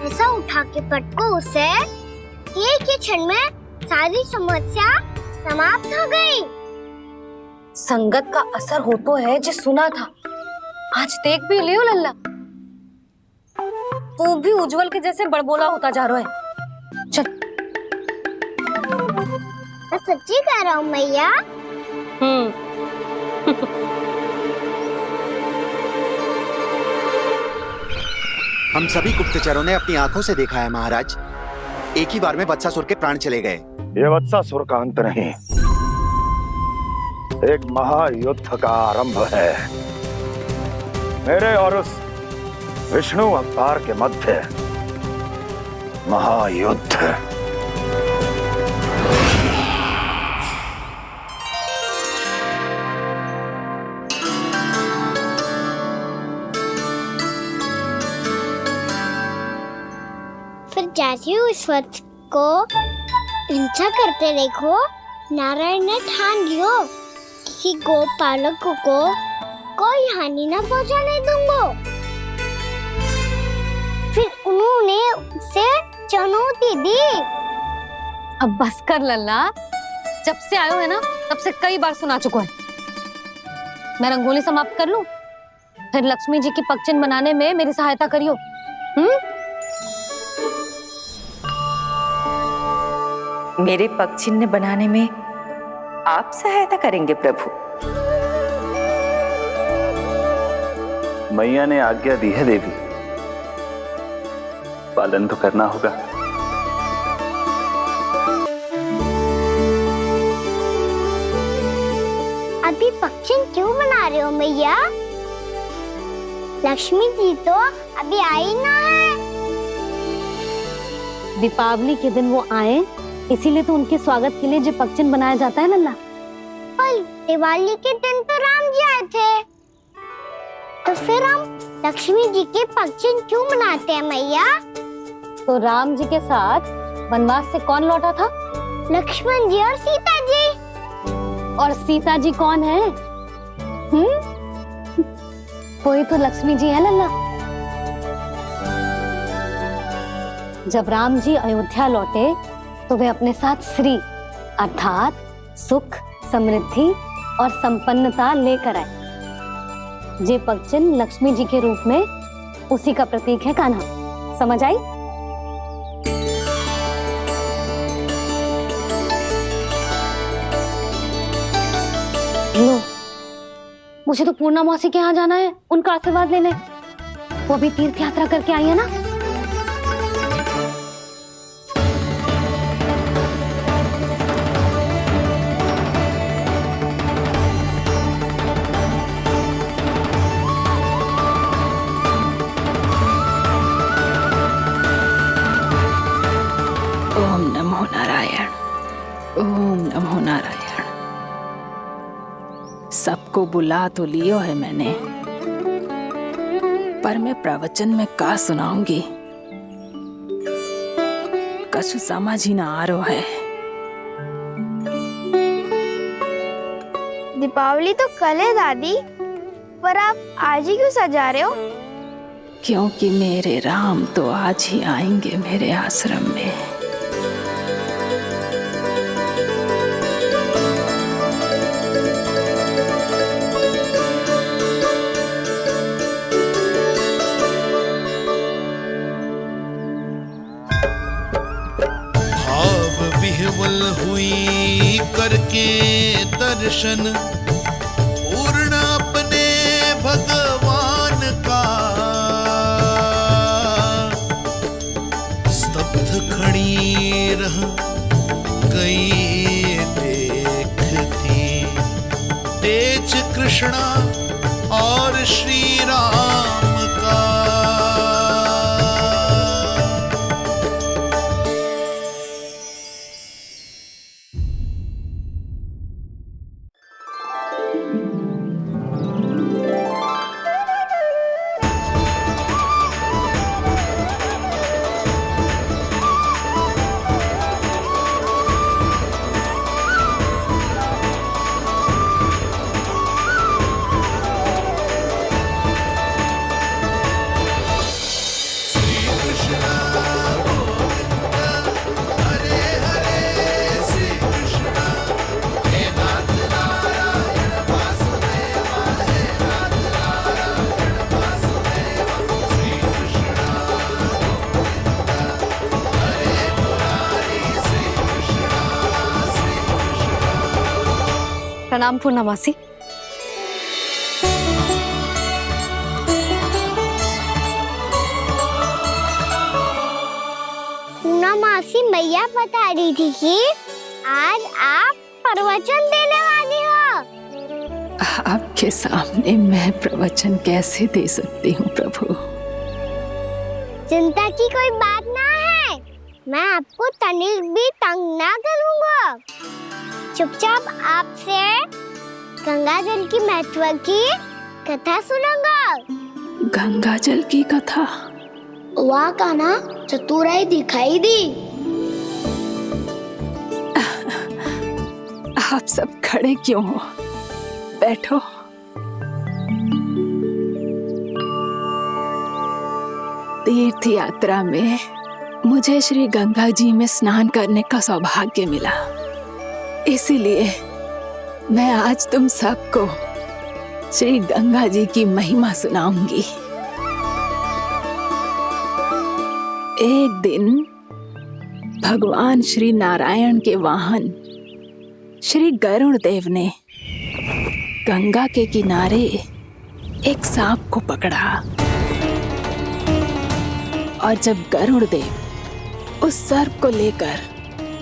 ऐसा उठा के पटको उसे, एक ही क्षण में सारी समस्या समाप्त हो गई। संगत का असर हो तो है जो सुना था, आज देख भी लियो लल्ला, तू भी उज्जवल के जैसे बड़बोला होता जा रहा है। चल। मैं सच्ची कह रहा हूँ मैया। हम सभी गुप्तचरों ने अपनी आंखों से देखा है महाराज, एक ही बार में वत्सासुर के प्राण चले गए। ये वत्सासुर का अंत नहीं, एक महायुद्ध का आरंभ है। मेरे और उस विष्णु अवतार के मध्य महायुद्ध। फिर जैसे ही उस वक्त को हिंसा करते देखो, नारायण ने ठान लियो किसी गोपालक को कोई हानि न पहुंचाने दूंगा। फिर उन्होंने उसे चुनौती दी। अब बस कर लल्ला, जब से आयो है ना तब से कई बार सुना चुका है। मैं रंगोली समाप्त कर लूं, फिर लक्ष्मी जी की पगचिन बनाने में मेरी सहायता करियो। मेरे पगचिन्ह बनाने में आप सहायता करेंगे प्रभु? मैया ने आज्ञा दी है देवी, पालन तो करना होगा। अभी पक्षी क्यों बना रहे हो मैया? लक्ष्मी जी तो अभी आई ना है। दीपावली के दिन वो आए, इसीलिए तो उनके स्वागत के लिए जो पक्षन बनाया जाता है लल्ला। पर दिवाली के दिन तो राम जी आए थे, तो फिर हम लक्ष्मी जी के पक्षन क्यों बनाते हैं मैया? तो राम जी के साथ वनवास से कौन लौटा था? लक्ष्मण जी और सीता जी। और सीता जी कौन है? वही तो लक्ष्मी जी है लल्ला। जब राम जी अयोध्या लौटे तो वे अपने साथ श्री अर्थात सुख, समृद्धि और संपन्नता लेकर आए। जे पक्षन लक्ष्मी जी के रूप में उसी का प्रतीक है कान्हा। समझ आई? लो, मुझे तो पूर्णा मौसी के यहाँ जाना है, उनका आशीर्वाद लेने। वो भी तीर्थ यात्रा करके आई है ना। ओम नमो नारायण, ओम नमो नारायण। सबको बुला तो लियो है मैंने, पर मैं प्रवचन में का सुनाऊंगी, कछु समझ ही ना आ रहा है। दीपावली तो कल है दादी, पर आप आज ही क्यों सजा रहे हो? क्योंकि मेरे राम तो आज ही आएंगे मेरे आश्रम में। विह्वल हुई करके दर्शन, पूर्ण अपने भगवान का, स्तब्ध खड़ी रह गई देखती तेज कृष्णा और श्री राम का। प्रणाम पूर्णा मौसी। पूर्णा मासी मैया बता रही थी कि आज आप प्रवचन देने वाली हो। आपके सामने मैं प्रवचन कैसे दे सकती हूँ प्रभु? चिंता की कोई बात ना है, मैं आपको तनिक भी तंग ना करूँगा। चुपचाप आपसे गंगा जल की महत्व की कथा सुनूंगा। गंगा जल की कथा? वाह कान्हा, चतुराई दिखाई दी। आप सब खड़े क्यों हो? बैठो। तीर्थ यात्रा में मुझे श्री गंगा जी में स्नान करने का सौभाग्य मिला, इसीलिए मैं आज तुम सबको श्री गंगा जी की महिमा सुनाऊंगी। एक दिन भगवान श्री नारायण के वाहन श्री गरुड़ देव ने गंगा के किनारे एक सांप को पकड़ा, और जब गरुड़ देव उस सर्प को लेकर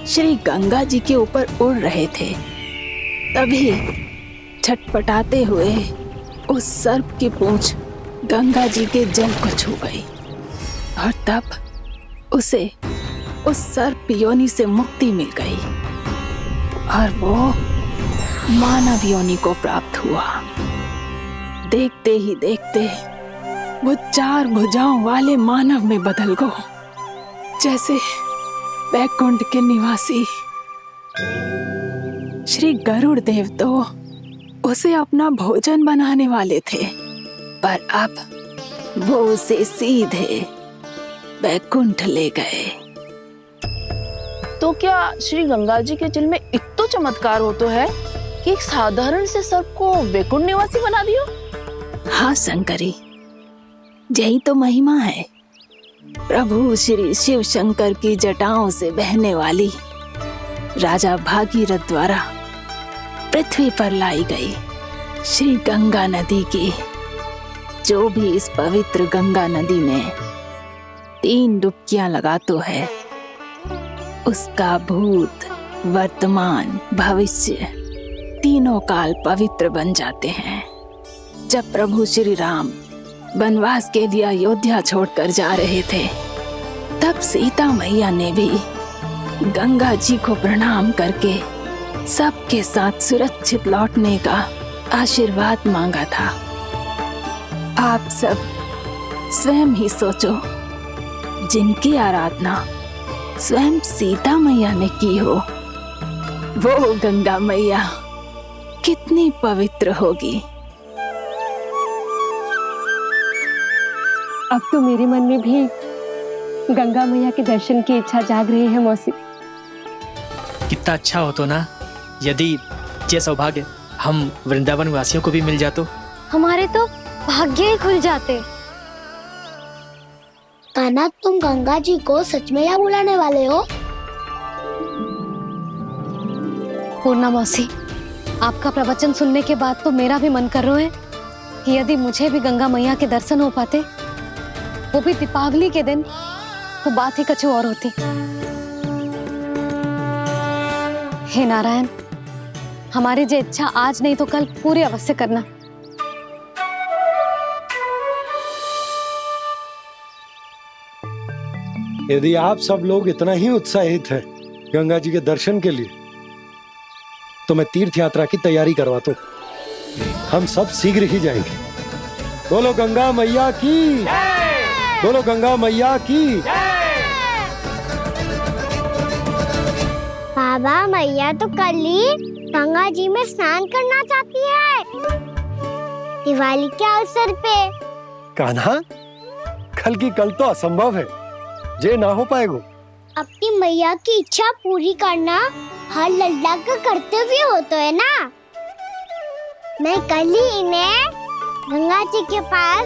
श्री गंगा जी के ऊपर उड़ रहे थे, तभी छटपटाते हुए उस सर्प की पूंछ गंगा जी के जल को छू गई और तब उसे उस सर्प योनि से मुक्ति मिल गई और वो मानव योनि को प्राप्त हुआ। देखते ही देखते वो 4 भुजाओं वाले मानव में बदल गो, जैसे वैकुंठ के निवासी श्री गरुड़ देव तो उसे अपना भोजन बनाने वाले थे, पर अब वो उसे सीधे वैकुंठ ले गए। तो क्या श्री गंगा जी के जल में इतना चमत्कार हो तो है कि एक साधारण से सर्प को वैकुंठ निवासी बना दियो? हाँ शंकरी, यही तो महिमा है। प्रभु श्री शिव शंकर की जटाओं से बहने वाली राजा भागीरथ द्वारा पृथ्वी पर लाई गई श्री गंगा नदी की, जो भी इस पवित्र गंगा नदी में 3 डुबकियां लगातो है, उसका भूत, वर्तमान, भविष्य तीनों काल पवित्र बन जाते हैं। जब प्रभु श्री राम वनवास के लिए अयोध्या छोड़कर जा रहे थे, तब सीता मैया ने भी गंगा जी को प्रणाम करके सबके साथ सुरक्षित लौटने का आशीर्वाद मांगा था। आप सब स्वयं ही सोचो, जिनकी आराधना स्वयं सीता मैया ने की हो, वो गंगा मैया कितनी पवित्र होगी। अब तो मेरे मन में भी गंगा मैया के दर्शन की इच्छा जाग रही है मौसी। कितना अच्छा हो तो ना यदि ये सौभाग्य हम वृंदावन वासियों को भी मिल जातो। हमारे तो भाग्य ही खुल जाते। कान्हा, तुम गंगा जी को सच में यहाँ बुलाने वाले हो? पूर्णा मौसी, आपका प्रवचन सुनने के बाद तो मेरा भी मन कर रहा है कि यदि मुझे भी गंगा मैया के दर्शन हो पाते, वो भी दीपावली के दिन, तो बात ही कुछ और होती। हे नारायण, हमारी जो इच्छा आज नहीं तो कल पूरी अवश्य करना। यदि आप सब लोग इतना ही उत्साहित हैं गंगा जी के दर्शन के लिए, तो मैं तीर्थ यात्रा की तैयारी करवाता हूँ। हम सब शीघ्र ही जाएंगे। बोलो गंगा मैया की, बोलो गंगा मैया की। बाबा, मैया तो कल ही गंगा जी में स्नान करना चाहती है, दिवाली के अवसर पे। कान्हा, कल की कल तो असंभव है, जे ना हो पाएगा। अपनी मैया की इच्छा पूरी करना हर लल्ला का कर्तव्य होता है ना। मैं कल ही इन्हें गंगा जी के पास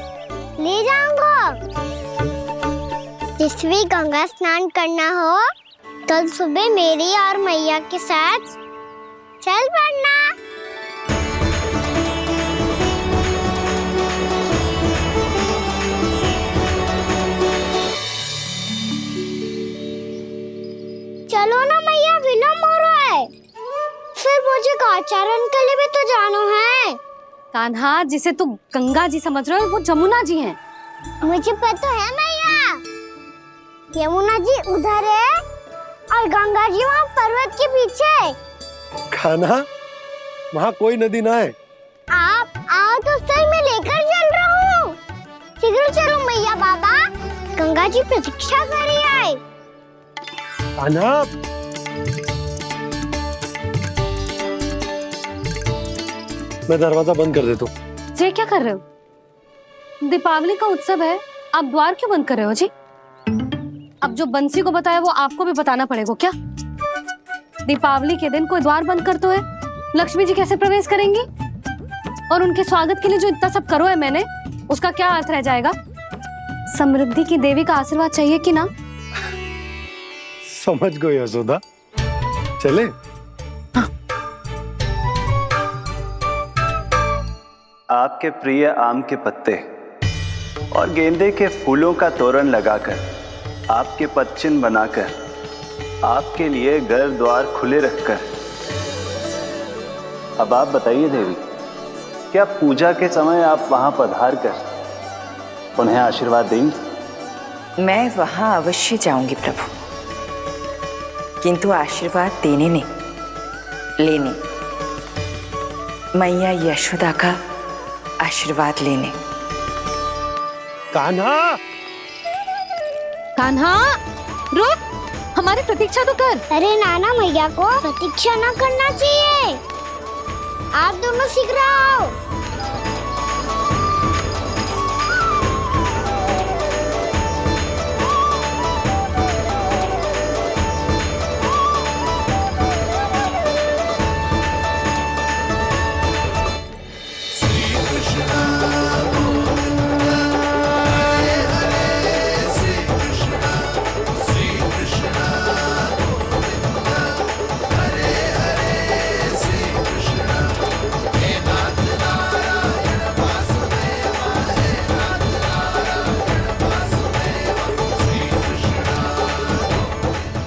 ले जाऊंगा। जिस भी गंगा स्नान करना हो, कल सुबह मेरी और मैया के साथ चल पड़ना। चलो ना मैया, विलम्ब हो रहा है। फिर मुझे काचारण के लिए भी तो जाना है। कान्हा, जिसे तू गंगा जी समझ रहे हो, वो जमुना जी हैं। मुझे पता है मैया, यमुना जी उधर है और गंगा जी वहाँ पर्वत के पीछे। कान्हा, वहाँ कोई नदी ना है। आप आओ तो सही, मैं लेकर चल रहा हूँ। शीघ्र चलो मैया। बाबा, गंगा जी प्रतीक्षा कर रही है। कान्हा, मैं दरवाजा बंद कर देता हूँ। जी क्या कर रहे हो? दीपावली का उत्सव है, आप द्वार क्यों बंद कर रहे हो जी? अब जो बंसी को बताया वो आपको भी बताना पड़ेगा क्या? दीपावली के दिन कोई द्वार बंद कर तो है, लक्ष्मी जी कैसे प्रवेश करेंगी? और उनके स्वागत के लिए जो इतना सब करो है मैंने, उसका क्या अर्थ रह जाएगा? समृद्धि की देवी का आशीर्वाद चाहिए कि ना? समझ गई यशोदा, चले। आपके प्रिय आम के पत्ते और गेंदे के फूलों का तोरण लगाकर, आपके पदचिन्ह बनाकर, आपके लिए घर द्वार खुले रखकर, अब आप बताइए देवी, क्या पूजा के समय आप वहां पधार कर उन्हें आशीर्वाद देंगी? मैं वहां अवश्य जाऊंगी प्रभु, किंतु आशीर्वाद देने नहीं, लेने, मैया यशोदा का आशीर्वाद लेने। कान्हा, कान्हा रुक, हमारी प्रतीक्षा तो कर। अरे नाना, मैया को प्रतीक्षा ना करना चाहिए। आप दोनों सीख रहे हो।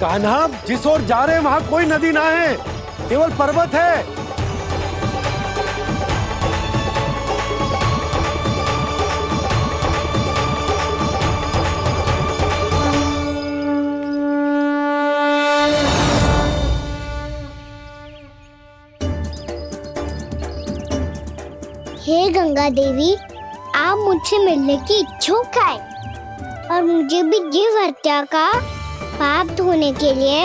कान्हा, जिस ओर जा रहे हैं वहां कोई नदी ना है, केवल पर्वत है। हे गंगा देवी, आप मुझसे मिलने की इच्छुक है और मुझे भी जीव हत्या का पाप धोने के लिए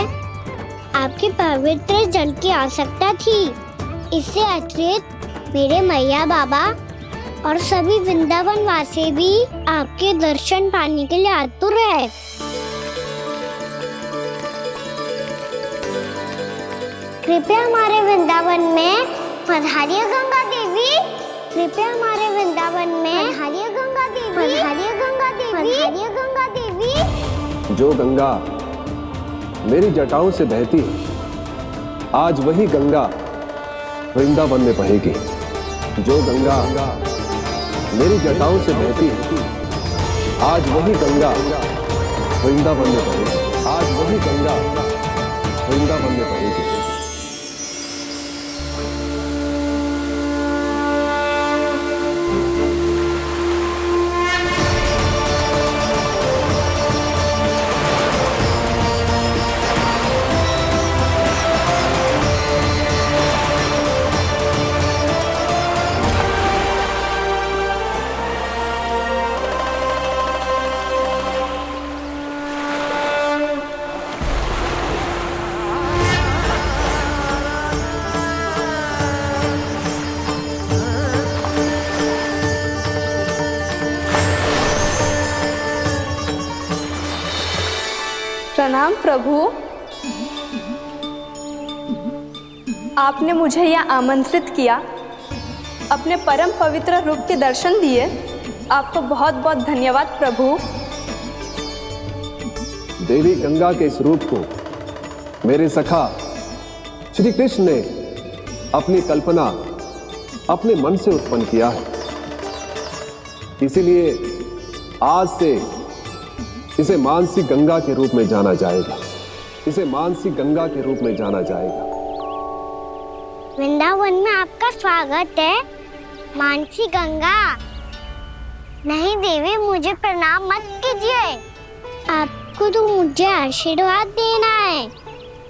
आपके पवित्र जल की आवश्यकता थी। इससे अतिरिक्त मेरे मैया बाबा और सभी वृंदावन वासी भी आपके दर्शन पाने के लिए आतुर है। कृपया हमारे वृंदावन में पधारिए गंगा देवी। कृपया हमारे वृंदावन में पधारिए गंगा देवी। पधारिए गंगा देवी। पधारिए गंगा देवी। जो गंगा मेरी जटाओं से बहती है, आज वही गंगा वृंदावन में बहेगी। जो गंगा मेरी जटाओं से बहती है, आज वही गंगा वृंदावन में बहेगी। आज वही गंगा वृंदावन में बहेगी। प्रणाम प्रभु। आपने मुझे यह आमंत्रित किया, अपने परम पवित्र रूप के दर्शन दिए। आपको बहुत बहुत धन्यवाद प्रभु। देवी गंगा के इस रूप को मेरे सखा श्री कृष्ण ने अपनी कल्पना अपने मन से उत्पन्न किया है। इसीलिए आज से इसे मानसी गंगा के रूप में जाना जाएगा। इसे मानसी गंगा के रूप में जाना जाएगा। वृंदावन में आपका स्वागत है मानसी गंगा। नहीं देवी, मुझे प्रणाम मत कीजिए। आपको तो मुझे आशीर्वाद देना है,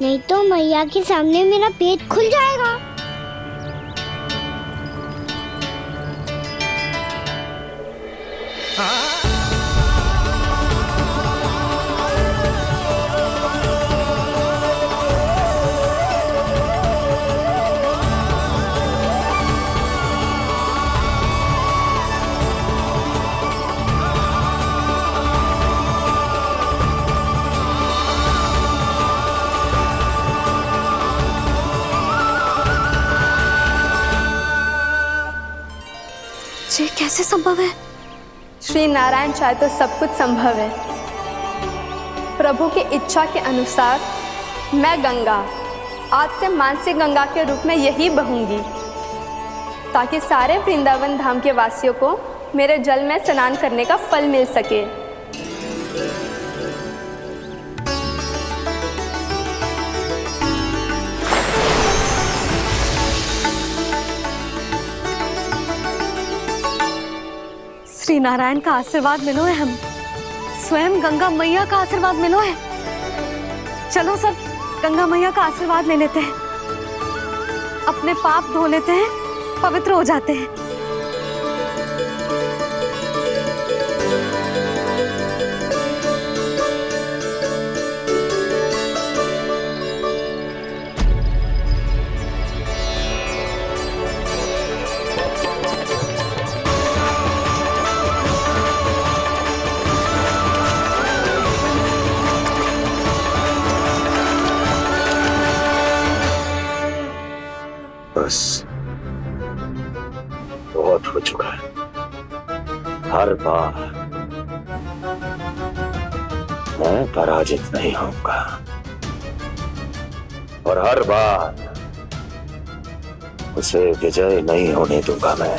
नहीं तो मैया के सामने मेरा पेट खुल जाएगा। ये कैसे संभव है? श्री नारायण चाहे तो सब कुछ संभव है। प्रभु की इच्छा के अनुसार मैं गंगा आज से मानसी गंगा के रूप में यही बहूंगी, ताकि सारे वृंदावन धाम के वासियों को मेरे जल में स्नान करने का फल मिल सके। श्री नारायण का आशीर्वाद मिलो है, हम स्वयं गंगा मैया का आशीर्वाद मिलो है। चलो सब गंगा मैया का आशीर्वाद ले लेते हैं, अपने पाप धो लेते हैं, पवित्र हो जाते हैं। बस बहुत हो चुका है। हर बार मैं पराजित नहीं होऊंगा और हर बार उसे विजय नहीं होने दूंगा मैं।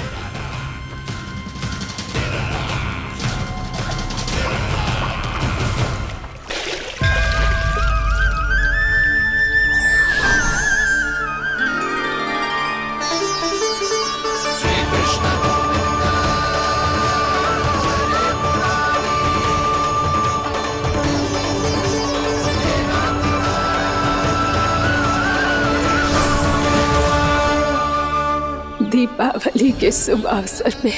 दीपावली के शुभ अवसर पे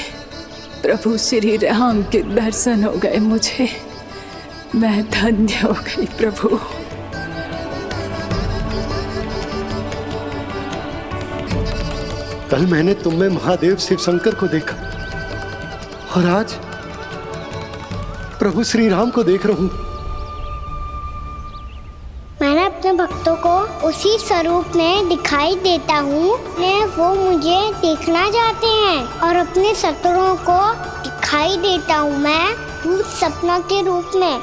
प्रभु श्री राम के दर्शन हो गए मुझे। मैं धन्य हो गई प्रभु। कल मैंने तुम में महादेव शिव शंकर को देखा और आज प्रभु श्री राम को देख रहा हूं। मैंने अपने भक्तों को उसी स्वरूप में दिखाई देता हूँ, वो मुझे देखना चाहते हैं और अपने शत्रुओं को दिखाई देता हूँ मैं भूत सपना के रूप में।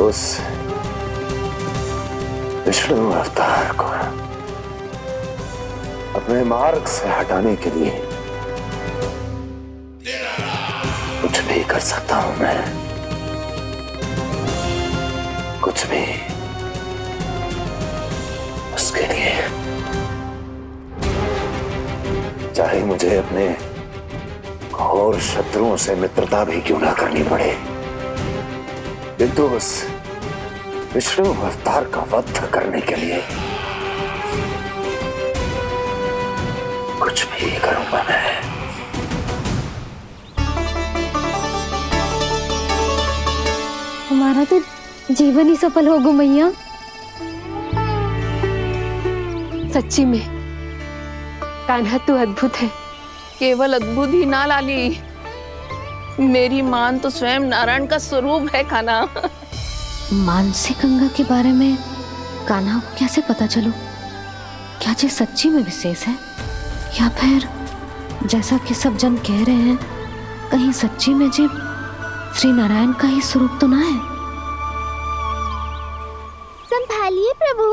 उस विष्णु अवतार को अपने मार्ग से हटाने के लिए कुछ भी कर सकता हूं मैं, कुछ भी। उसके लिए चाहे मुझे अपने घोर शत्रुओं से मित्रता भी क्यों ना करनी पड़े, किंतु उस विष्णु अवतार का वध करने के लिए कुछ भी करूंगा मैं। हमारा तो जीवन ही सफल होगा मैया। सच्ची में कान्हा तू अद्भुत है। केवल अद्भुत ही ना लाली, मेरी मान तो स्वयं नारायण का स्वरूप है कान्हा। मानसी गंगा के बारे में कान्हा को कैसे पता चलो? क्या ये सच्ची में विशेष है या फिर जैसा कि सब जन कह रहे हैं कहीं सच्ची में जी श्री नारायण का ही स्वरूप तो ना है? संभालिए प्रभु,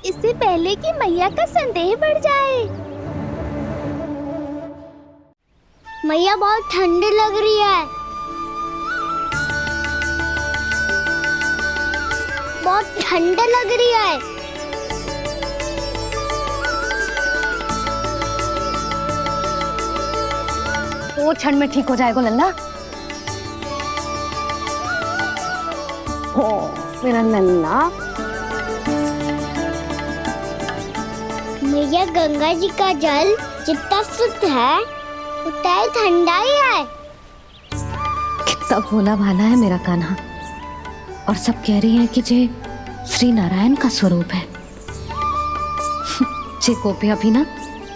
इससे पहले कि मैया का संदेह बढ़ जाए। मैया बहुत ठंडी लग रही है, बहुत ठंडा लग रही है। वो क्षण में ठीक हो जाएगा लल्ला। हो मेरा लल्ला। मैया गंगा जी का जल जितना शुद्ध है उतना ही ठंडा ही है। कितना भोला भाला है मेरा कान्हा। और सब कह रही हैं कि ये श्री नारायण का स्वरूप है। ये गोपियां भी ना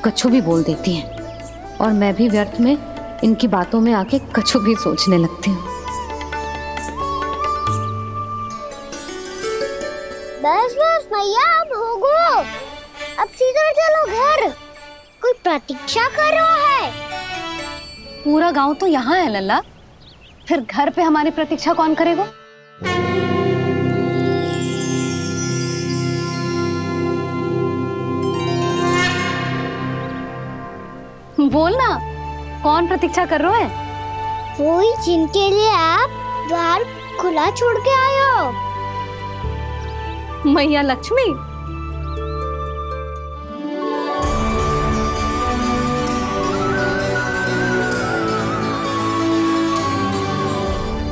कछु भी बोल देती हैं और मैं भी व्यर्थ में इनकी बातों में आके कछु भी सोचने लगती हूँ। बस बस मैया, अब हो गो, अब सीधा चलो घर। कोई प्रतीक्षा कर रहा है। पूरा गांव तो यहाँ है लल्ला, फिर घर पे हमारी प्रतीक्षा कौन करेगा? बोल ना, कौन प्रतीक्षा कर रहे हैं? वही जिनके लिए आप द्वार खुला छोड़ के आए हो। मैया लक्ष्मी।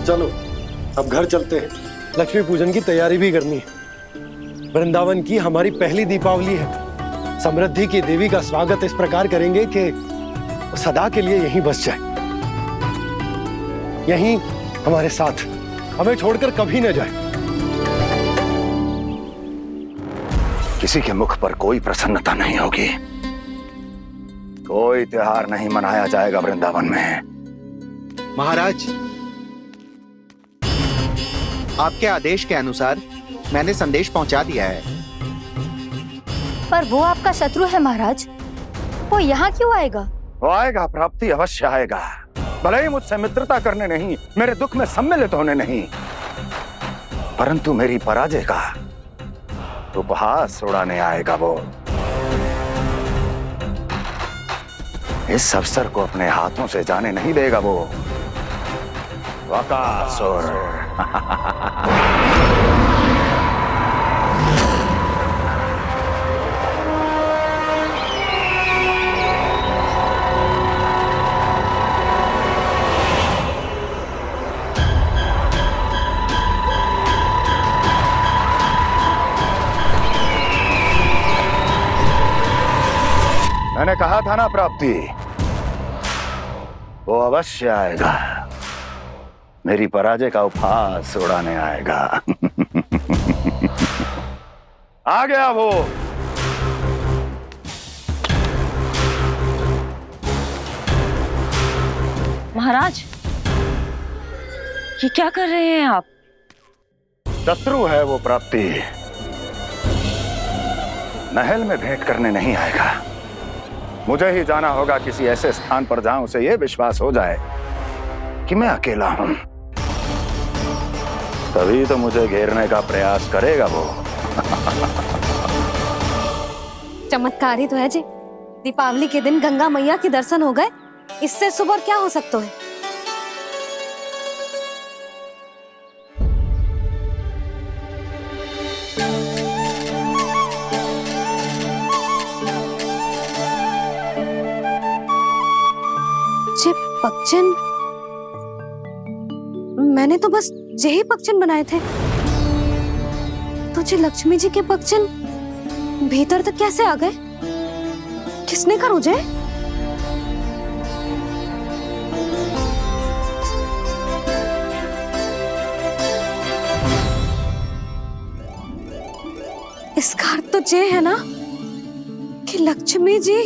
चलो अब घर चलते हैं। लक्ष्मी पूजन की तैयारी भी करनी है। वृंदावन की हमारी पहली दीपावली है। समृद्धि की देवी का स्वागत इस प्रकार करेंगे कि वो सदा के लिए यहीं बस जाए, यहीं हमारे साथ, हमें छोड़कर कभी न जाए। किसी के मुख पर कोई प्रसन्नता नहीं होगी, कोई त्योहार नहीं मनाया जाएगा वृंदावन में। महाराज, आपके आदेश के अनुसार मैंने संदेश पहुंचा दिया है। पर वो आपका शत्रु है महाराज, वो यहाँ क्यों आएगा? वो आएगा, प्राप्ति अवश्य आएगा। भले ही मुझसे मित्रता करने नहीं, मेरे दुख में सम्मिलित होने नहीं, परंतु मेरी पराजय का उपहास उड़ाने आएगा वो। इस अवसर को अपने हाथों से जाने नहीं देगा वो। वकासुर। मैंने कहा था ना प्राप्ति, वो अवश्य आएगा, मेरी पराजय का उपहास उड़ाने आएगा। आ गया वो। महाराज, ये क्या कर रहे हैं आप? शत्रु है वो प्राप्ति, महल में भेंट करने नहीं आएगा। मुझे ही जाना होगा किसी ऐसे स्थान पर जहां उसे यह विश्वास हो जाए कि मैं अकेला हूं, तभी तो मुझे घेरने का प्रयास करेगा वो। चमत्कार ही तो है जी। दीपावली के दिन गंगा मैया के दर्शन हो गए, इससे शुभ और क्या हो सकता है। पक्षन, मैंने तो बस यही पक्षन बनाए थे, तुझे लक्ष्मी जी के पक्षन भीतर तक कैसे आ गए? किसने कर मुझे? इसका अर्थ तो ये है ना कि लक्ष्मी जी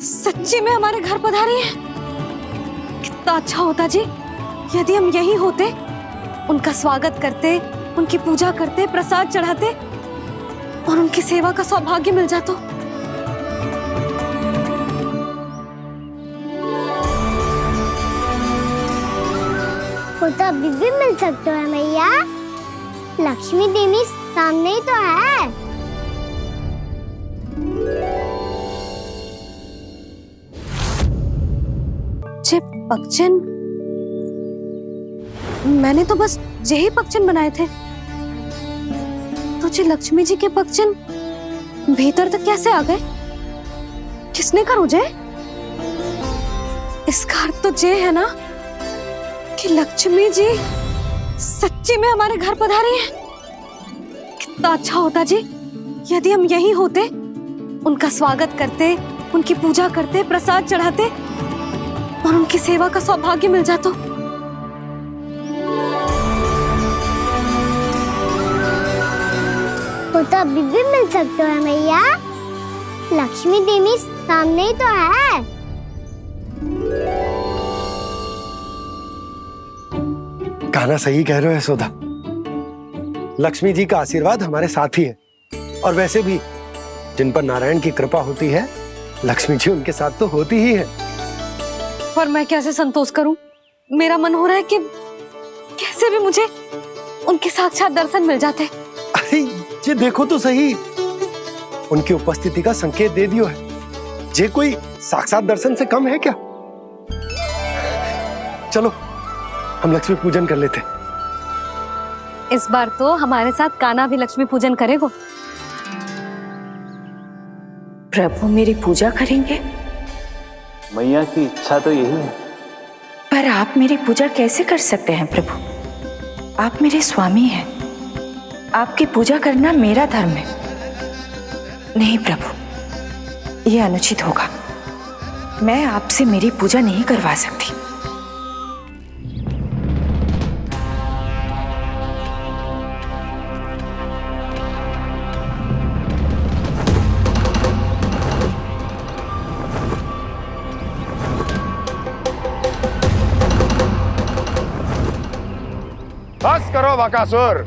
सच्ची में हमारे घर पधारी है। कितना अच्छा होता जी यदि हम यही होते, उनका स्वागत करते, उनकी पूजा करते, प्रसाद चढ़ाते और उनकी सेवा का सौभाग्य मिल जाता। वो तो अभी भी मिल सकते हैं मैया, लक्ष्मी देवी सामने ही तो है। पक्षन, मैंने तो बस यही पक्षन बनाए थे, तुझे लक्ष्मी जी के पक्षन भीतर तक कैसे आ गए? किसने कर मुझे? इसका अर्थ तो ये है ना कि लक्ष्मी जी सच्ची में हमारे घर पधारी है। कितना अच्छा होता जी यदि हम यही होते, उनका स्वागत करते, उनकी पूजा करते, प्रसाद चढ़ाते और उनकी सेवा का सौभाग्य मिल जाता। वो तो अभी भी मिल सकते हैं मैया, लक्ष्मी देवी सामने ही तो है। कान्हा सही कह रहे हो यशोदा, लक्ष्मी जी का आशीर्वाद हमारे साथ ही है, और वैसे भी जिन पर नारायण की कृपा होती है, लक्ष्मी जी उनके साथ तो होती ही है। पर मैं कैसे संतोष करूं? मेरा मन हो रहा है कि कैसे भी मुझे उनके साक्षात दर्शन मिल जाते। अरे ये देखो तो सही, उनकी उपस्थिति का संकेत दे दियो है। ये कोई साक्षात दर्शन से कम है क्या? चलो हम लक्ष्मी पूजन कर लेते। इस बार तो हमारे साथ कान्हा भी लक्ष्मी पूजन करेगा। प्रभु मेरी पूजा करेंगे? मैया की इच्छा तो यही है। पर आप मेरी पूजा कैसे कर सकते हैं प्रभु? आप मेरे स्वामी हैं, आपकी पूजा करना मेरा धर्म है। नहीं प्रभु, ये अनुचित होगा। मैं आपसे मेरी पूजा नहीं करवा सकती। बस करो बकासुर,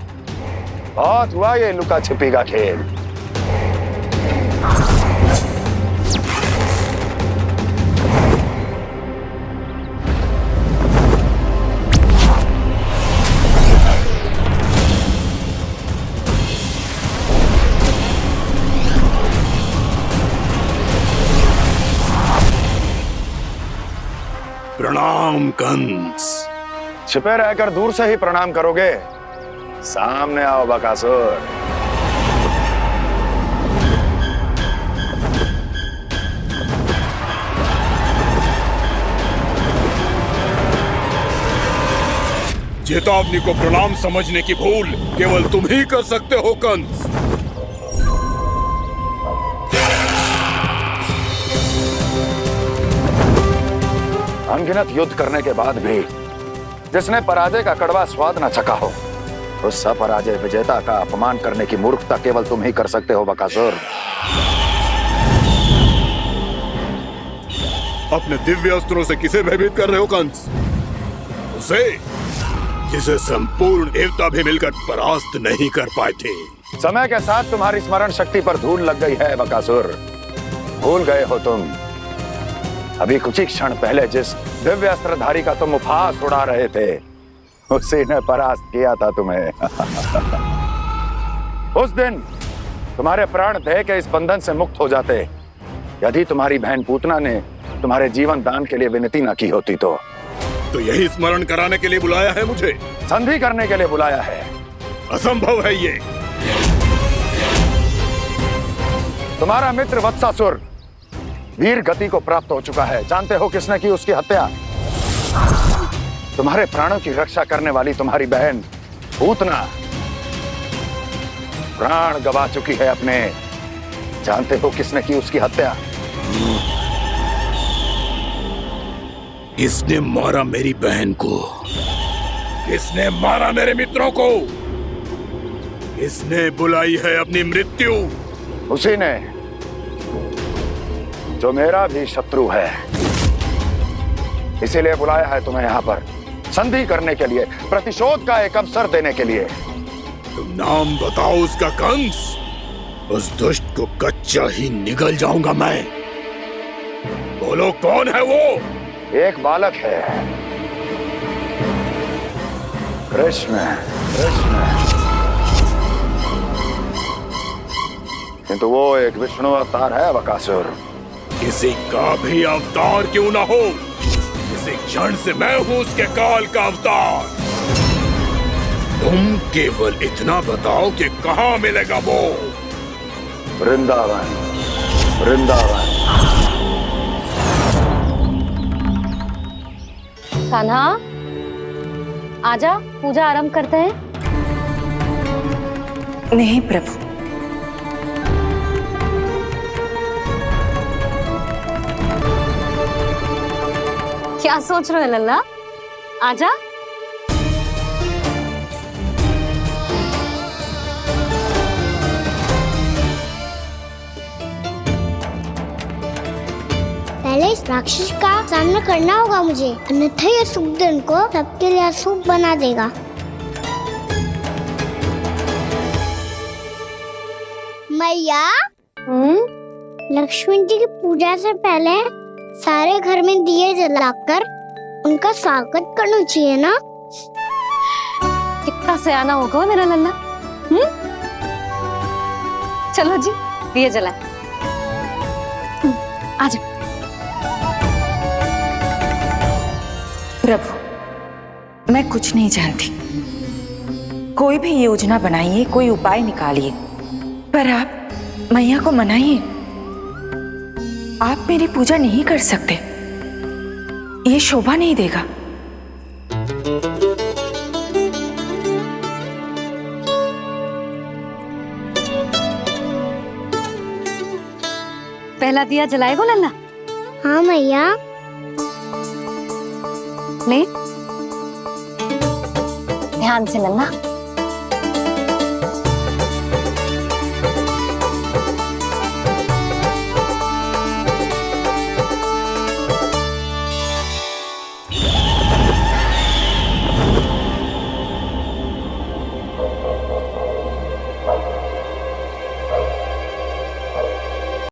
बहुत हुआ ये लुका छिपी का खेल। प्रणाम कंस। छिपे रहकर दूर से ही प्रणाम करोगे? सामने आओ बकासुर। चेतावनी को प्रणाम समझने की भूल केवल तुम ही कर सकते हो कंस। अनगिनत युद्ध करने के बाद भी जिसने पराजय का कड़वा स्वाद न चखा हो, उस अपराजय विजेता का अपमान करने की मूर्खता केवल तुम ही कर सकते हो बकासुर। अपने दिव्य अस्त्रों से किसे भयभीत कर रहे हो कंस? उसे जिसे संपूर्ण देवता भी मिलकर परास्त नहीं कर पाए थे। समय के साथ तुम्हारी स्मरण शक्ति पर धूल लग गई है बकासुर। भूल गए हो तुम अभी कुछ ही क्षण पहले जिस दिव्य अस्त्रधारी का तुम उपहास उड़ा रहे थे, उसी ने परास्त किया था तुम्हें। उस दिन तुम्हारे प्राण देह के इस बंधन से मुक्त हो जाते यदि तुम्हारी बहन पूतना ने तुम्हारे जीवन दान के लिए विनती न की होती तो यही स्मरण कराने के लिए बुलाया है मुझे? संधि करने के लिए बुलाया है। असंभव है ये। तुम्हारा मित्र वत्सासुर वीर गति को प्राप्त हो चुका है। जानते हो किसने की उसकी हत्या? तुम्हारे प्राणों की रक्षा करने वाली तुम्हारी बहन पूतना प्राण गवा चुकी है अपने। जानते हो किसने की उसकी हत्या? किसने मारा मेरी बहन को? किसने मारा मेरे मित्रों को? किसने बुलाई है अपनी मृत्यु? उसी ने जो मेरा भी शत्रु है। इसीलिए बुलाया है तुम्हें यहाँ पर संधि करने के लिए, प्रतिशोध का एक अवसर देने के लिए। तुम नाम बताओ उसका कंस। उस दुष्ट को कच्चा ही निगल जाऊंगा मैं। बोलो कौन है वो? एक बालक है, कृष्ण। किंतु वो एक विष्णु अवतार है बकासुर। किसी का भी अवतार क्यों ना हो, इसी क्षण से मैं हूं उसके काल का अवतार। तुम केवल इतना बताओ कि कहां मिलेगा वो? वृंदावन। वृंदावन। कान्हा, आजा, पूजा आरंभ करते हैं। नहीं प्रभु, क्या सोच रहे हो लल्ला? आजा। पहले इस राक्षस का सामना करना होगा मुझे, अन्यथा ये शुभ दिन को सबके लिए अशुभ बना देगा। मैया, लक्ष्मी जी की पूजा से पहले सारे घर में दिए जलाकर उनका स्वागत करना चाहिए ना? कितना सयाना होगा मेरा लल्ला। चलो जी, दिए जलाए। आजा। प्रभु, मैं कुछ नहीं जानती। कोई भी योजना बनाइए, कोई उपाय निकालिए, पर आप मैया को मनाइए। आप मेरी पूजा नहीं कर सकते, ये शोभा नहीं देगा। पहला दिया जलाएगो लल्ला? हाँ मैया। ले ध्यान से लल्ला।